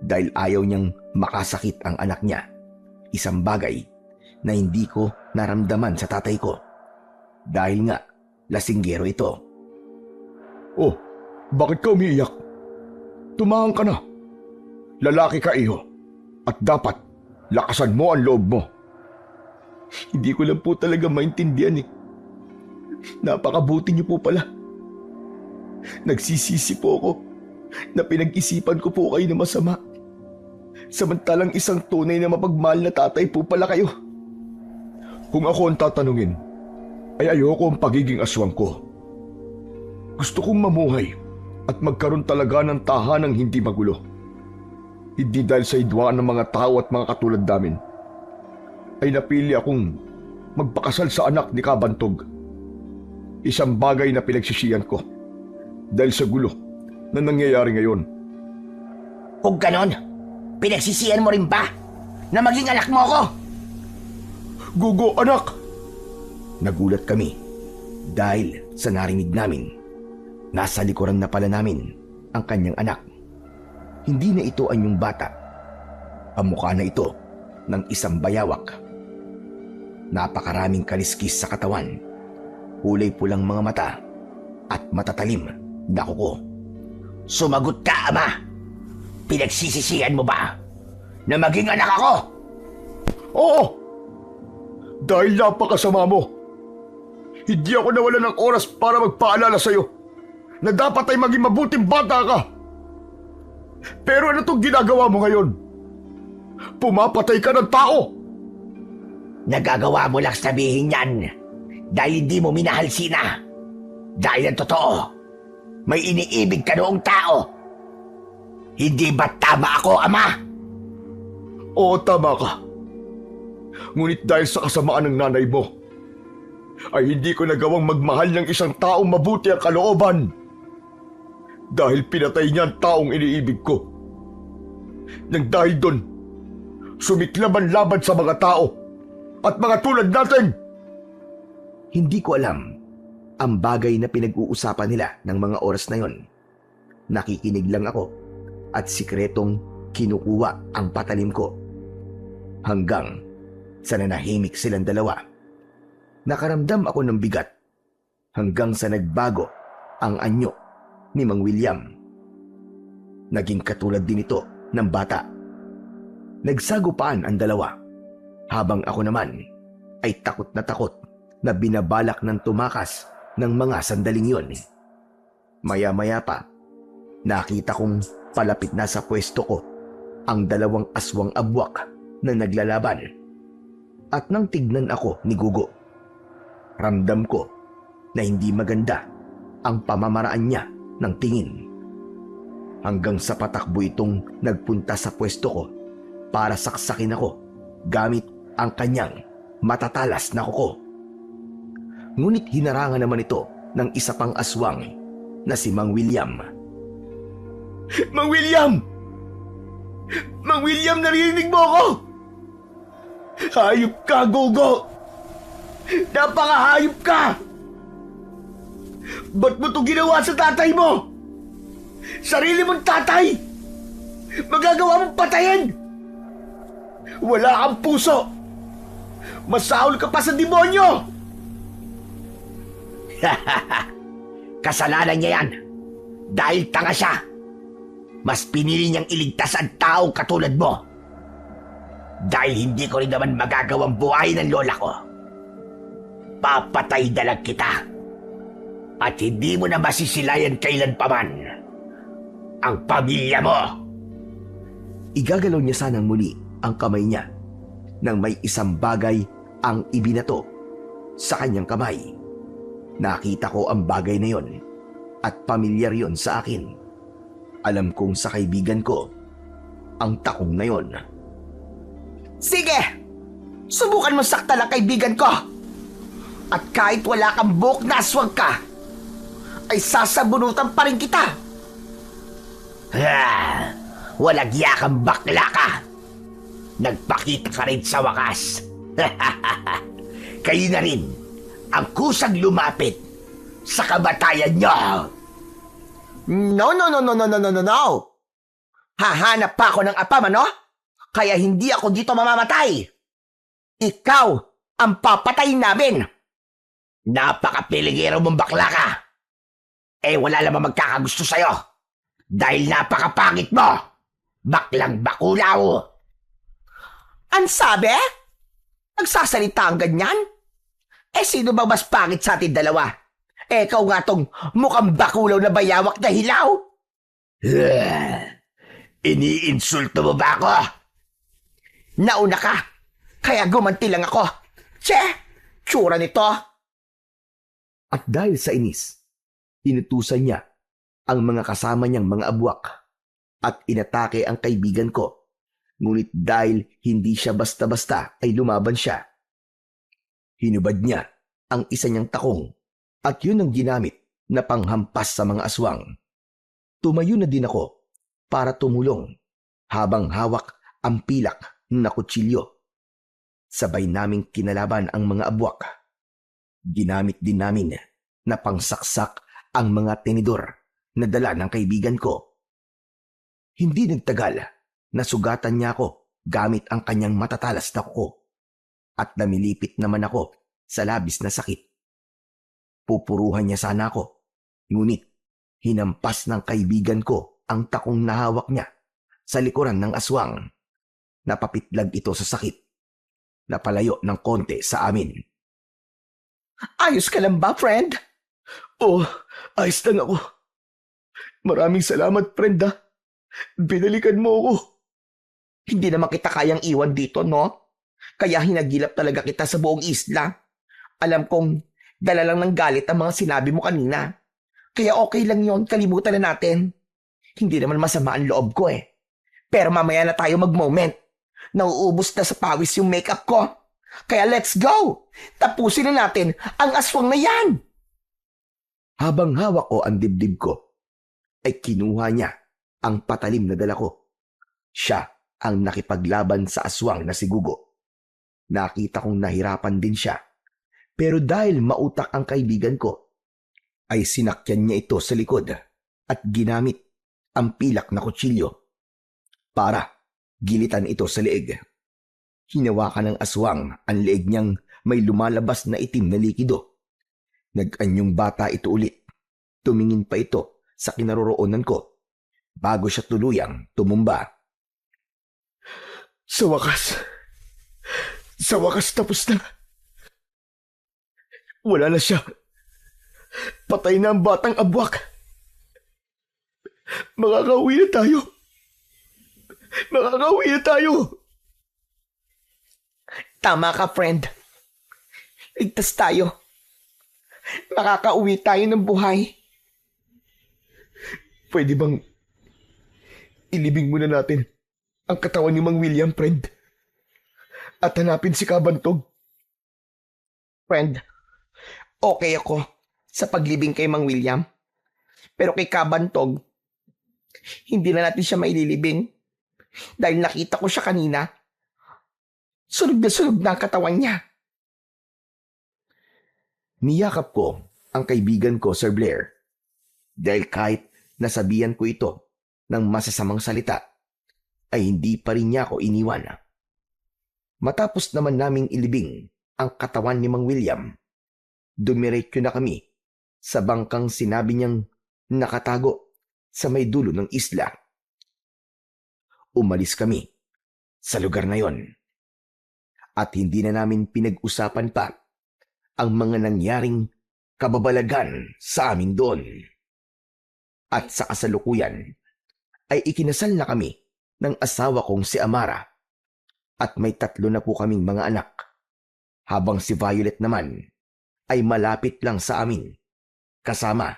Dahil ayaw niyang makasakit ang anak niya. Isang bagay na hindi ko naramdaman sa tatay ko. Dahil nga, lasinggero ito. Oh, bakit ka umiiyak? Tumahang ka na. Lalaki ka, iho. At dapat, lakasan mo ang loob mo. Hindi ko lang po talaga maintindihan eh. Napakabuti niyo po pala. Nagsisisi po ako na pinag-isipan ko po kayo na masama. Samantalang isang tunay na mapagmahal na tatay po pala kayo. Kung ako ang tatanungin, ay ayoko ang pagiging aswang ko. Gusto kong mamuhay at magkaroon talaga ng tahanang hindi magulo. Hindi dahil sa hidwaan ng mga tao at mga katulad namin, ay napili akong magpakasal sa anak ni Kabantog. Isang bagay na pinagsisiyan ko dahil sa gulo na nangyayari ngayon. Kung ganon, pinagsisiyan mo rin ba na maging anak mo ako? Gugo, anak! Nagulat kami dahil sa narinig namin. Nasa likuran na pala namin ang kanyang anak. Hindi na ito anyong bata. Ang mukha na ito ng isang bayawak. Napakaraming kaliskis sa katawan, kulay pulang mga mata at matatalim na kuko. Sumagot ka, Ama! Pinagsisisihan mo ba na maging anak ako? Oo! Dahil napakasama mo. Hindi ako nawala ng oras para magpaalala sa'yo na dapat ay maging mabuting bata ka. Pero ano itong ginagawa mo ngayon? Pumapatay ka ng tao! Nagagawa mo lang sabihin yan dahil hindi mo minahal Sina. Dahil ang totoo, may iniibig ka noong tao. Hindi ba tama ako, Ama? Oo, tama ka. Ngunit dahil sa kasamaan ng nanay mo, ay hindi ko nagawang magmahal ng isang taong mabuti ang kalooban. Dahil pinatay niya ang taong iniibig ko. Nang dahil doon, sumiklaban laban sa mga tao at mga tulad natin. Hindi ko alam ang bagay na pinag-uusapan nila ng mga oras na yon. Nakikinig lang ako at sikretong kinukuha ang patalim ko. Hanggang sa nanahimik silang dalawa. Nakaramdam ako ng bigat hanggang sa nagbago ang anyo ni Mang William. Naging katulad din ito ng bata. Nagsagupaan ang dalawa habang ako naman ay takot na binabalak ng tumakas ng mga sandaling yon. Maya-maya pa, nakita kong palapit na sa pwesto ko ang dalawang aswang abwak na naglalaban. At nang tignan ako ni Gugo, ramdam ko na hindi maganda ang pamamaraan niya ng tingin. Hanggang sa patakbo itong nagpunta sa pwesto ko para saksakin ako gamit ang kanyang matatalas na kuko. Ngunit hinarangan naman ito ng isa pang aswang na si Mang William. Mang William! Mang William, narinig mo ako? Hayop ka, Gogo! Napakahayop ka! Ba't mo ito ginawa sa tatay mo? Sarili mong tatay! Magagawa mong patayin! Wala kang puso! Masahol ka pa sa demonyo! Kasalanan niya yan. Dahil tanga siya. Mas pinili niyang iligtas ang taong katulad mo. Dahil hindi ko rin naman magagawang buhayin ng lola ko. Papatay na lang kita. At hindi mo na masisilayan kailan pa man ang pamilya mo. Igagalaw niya sanang muli ang kamay niya nang may isang bagay ang ibinato sa kanyang kamay. Nakita ko ang bagay na yon at pamilyar yon sa akin. Alam kong sa kaibigan ko ang takong na yon. Sige! Subukan mo saktan ang kaibigan ko! At kahit wala kang buhok na aswang ka, ay sasabunutan pa rin kita! Walang yakang bakla ka! Nagpakita ka rin sa wakas! Kayo na rin ang kusang lumapit sa kamatayan nyo! No! Hahanap pa ako ng apam, ano? Kaya hindi ako dito mamamatay! Ikaw ang papatayin namin! Napaka-piligero mong bakla ka! Eh wala namang magkakagusto sa'yo! Dahil napakapangit mo! Baklang bakulaw! Ang sabi? Nagsasalita ang ganyan? Eh sino bang mas pangit sa atin dalawa? Eh ikaw nga tong mukhang bakulaw na bayawak na hilaw? Iniinsulto mo ba ako? Nauna ka! Kaya gumanti lang ako! Che! Tsura nito! At dahil sa inis, inutusan niya ang mga kasama niyang mga abwak at inatake ang kaibigan ko. Ngunit dahil hindi siya basta-basta ay lumaban siya. Hinubad niya ang isa niyang takong at yun ang ginamit na panghampas sa mga aswang. Tumayo na din ako para tumulong habang hawak ang pilak na kutsilyo. Sabay naming kinalaban ang mga abwak. Ginamit din namin na pangsaksak ang mga tinidor na dala ng kaibigan ko. Hindi nagtagal, nasugatan niya ako gamit ang kanyang matatalas na kuko at namilipit naman ako sa labis na sakit. Pupuruhan niya sana ako, ngunit hinampas ng kaibigan ko ang takong nahawak niya sa likuran ng aswang. Napapitlag ito sa sakit. Napalayo ng konti sa amin. Ayos ka lang ba, friend? Oh, ayos lang ako. Maraming salamat, friend ha. Binalikan mo ako. Hindi naman kita kayang iwan dito, no? Kaya hinagilap talaga kita sa buong isla. Alam kong dala lang ng galit ang mga sinabi mo kanina. Kaya okay lang yon, kalimutan na natin. Hindi naman masama ang loob ko eh. Pero mamaya na tayo mag-moment. Nauubos na sa pawis yung makeup ko. Kaya let's go! Tapusin na natin ang aswang na yan! Habang hawak ko ang dibdib ko, ay kinuha niya ang patalim na dala ko. Siya ang nakipaglaban sa aswang na si Gugo. Nakita kong nahirapan din siya. Pero dahil mautak ang kaibigan ko, ay sinakyan niya ito sa likod at ginamit ang pilak na kutsilyo para gilitan ito sa leeg. Hinawakan ng aswang ang leeg niyang may lumalabas na itim na likido. Nag-anyong bata ito ulit. Tumingin pa ito sa kinaroroonan ko bago siya tuluyang tumumba. Sa wakas tapos na. Wala na siya. Patay na ang batang abwak. Makakauwi na tayo. Makakauwi na tayo. Tama ka, friend. Ligtas tayo. Makakauwi tayo ng buhay. Pwede bang ilibing muna natin ang katawan ni Mang William, friend? At hanapin si Kabantog. Friend, okay ako sa paglibing kay Mang William. Pero kay Kabantog, hindi na natin siya maililibing. Dahil nakita ko siya kanina. Sunog na ang katawan niya. Niyakap ko ang kaibigan ko, Sir Blair. Dahil kahit nasabihan ko ito ng masasamang salita, ay hindi pa rin niya ako iniwan. Matapos naman naming ilibing ang katawan ni Mang William, dumiretso na kami sa bangkang sinabi niyang nakatago sa may dulo ng isla. Umalis kami sa lugar na yon at hindi na namin pinag-usapan pa ang mga nangyaring kababalagan sa amin doon. At sa kasalukuyan ay ikinasal na kami ng asawa kong si Amara at may 3 na po kaming mga anak, habang si Violet naman ay malapit lang sa amin kasama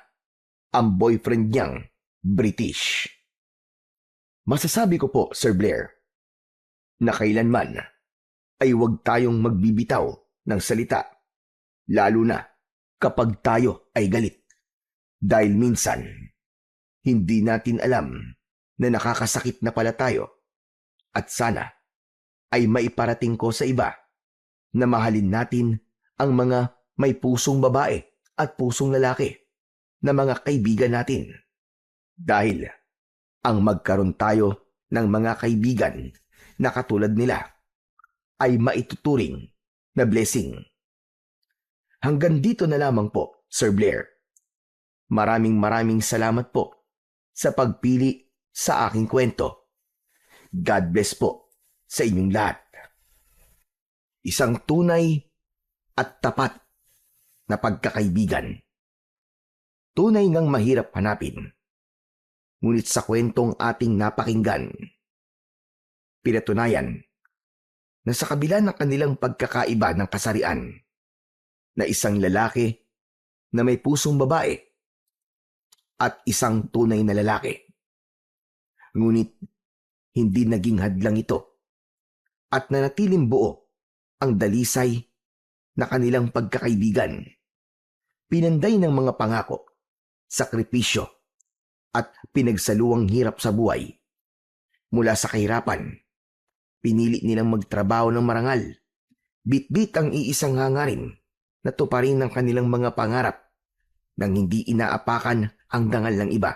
ang boyfriend niyang British. Masasabi ko po, Sir Blair, na kailanman ay huwag tayong magbibitaw ng salita, lalo na kapag tayo ay galit. Dahil minsan, hindi natin alam na nakakasakit na pala tayo at sana ay maiparating ko sa iba na mahalin natin ang mga may pusong babae at pusong lalaki na mga kaibigan natin. Dahil ang magkaroon tayo ng mga kaibigan na katulad nila ay maituturing na blessing. Hanggang dito na lamang po, Sir Blair. Maraming salamat po sa pagpili sa aking kwento. God bless po sa inyong lahat. Isang tunay at tapat na pagkakaibigan. Tunay ngang mahirap hanapin. Ngunit sa kwentong ating napakinggan, pinatunayan na sa kabila ng kanilang pagkakaiba ng kasarian, na isang lalaki na may pusong babae at isang tunay na lalaki. Ngunit hindi naging hadlang ito at nanatiling buo ang dalisay na kanilang pagkakaibigan. Pinanday ng mga pangako, sakripisyo at pinagsaluang hirap sa buhay. Mula sa kahirapan, pinili nilang magtrabaho ng marangal, bitbit ang iisang hangarin na tuparin ng kanilang mga pangarap nang hindi inaapakan ang dangal ng iba.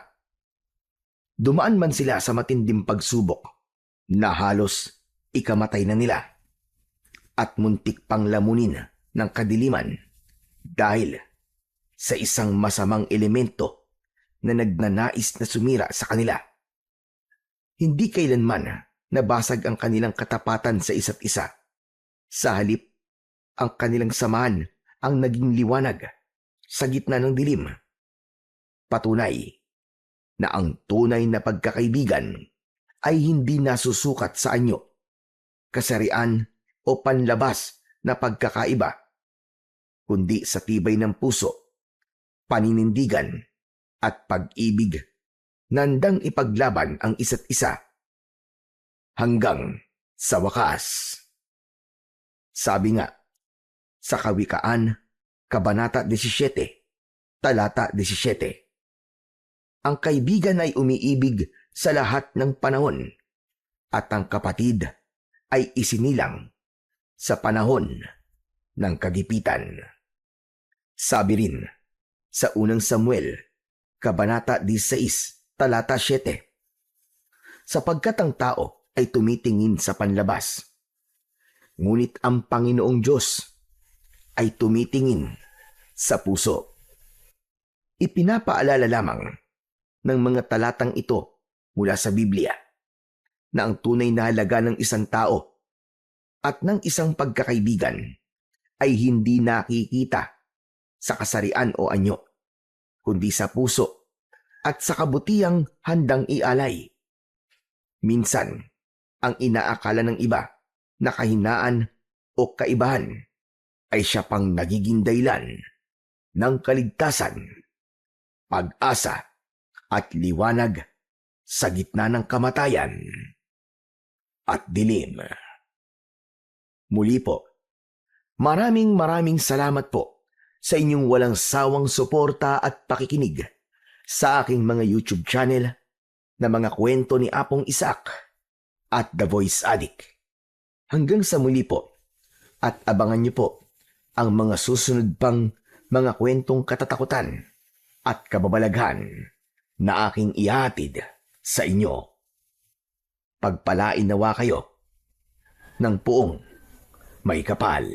Dumaan man sila sa matinding pagsubok na halos ikamatay na nila at muntik pang lamunin ng kadiliman dahil sa isang masamang elemento na nagnanais na sumira sa kanila. Hindi kailanman nabasag ang kanilang katapatan sa isa't isa. Sa halip, ang kanilang samahan ang naging liwanag sa gitna ng dilim. Patunay na ang tunay na pagkakaibigan ay hindi nasusukat sa anyo, kasarian o panlabas na pagkakaiba, kundi sa tibay ng puso, paninindigan at pag-ibig na handang ipaglaban ang isa't isa hanggang sa wakas. Sabi nga, sa Kawikaan, Kabanata 17, Talata 17, ang kaibigan ay umiibig sa lahat ng panahon at ang kapatid ay isinilang sa panahon ng kagipitan. Sabi rin sa unang Samuel, Kabanata 16, Talata 7, sapagkat ang tao ay tumitingin sa panlabas, ngunit ang Panginoong Diyos ay tumitingin sa puso. Ipinapaalala lamang ng mga talatang ito mula sa Biblia na ang tunay na halaga ng isang tao at ng isang pagkakaibigan ay hindi nakikita sa kasarian o anyo, kundi sa puso at sa kabutihang handang ialay. Minsan, ang inaakala ng iba na kahinaan o kaibahan ay siya pang nagiging dahilan ng kaligtasan, pag-asa at liwanag sa gitna ng kamatayan at dilim. Muli po, maraming salamat po sa inyong walang sawang suporta at pakikinig sa aking mga YouTube channel na mga kwento ni Apong Isaac at The Voice Addict. Hanggang sa muli po at abangan niyo po ang mga susunod pang mga kwentong katatakutan at kababalaghan na aking ihatid sa inyo. Pagpalain nawa kayo ng puong may kapal.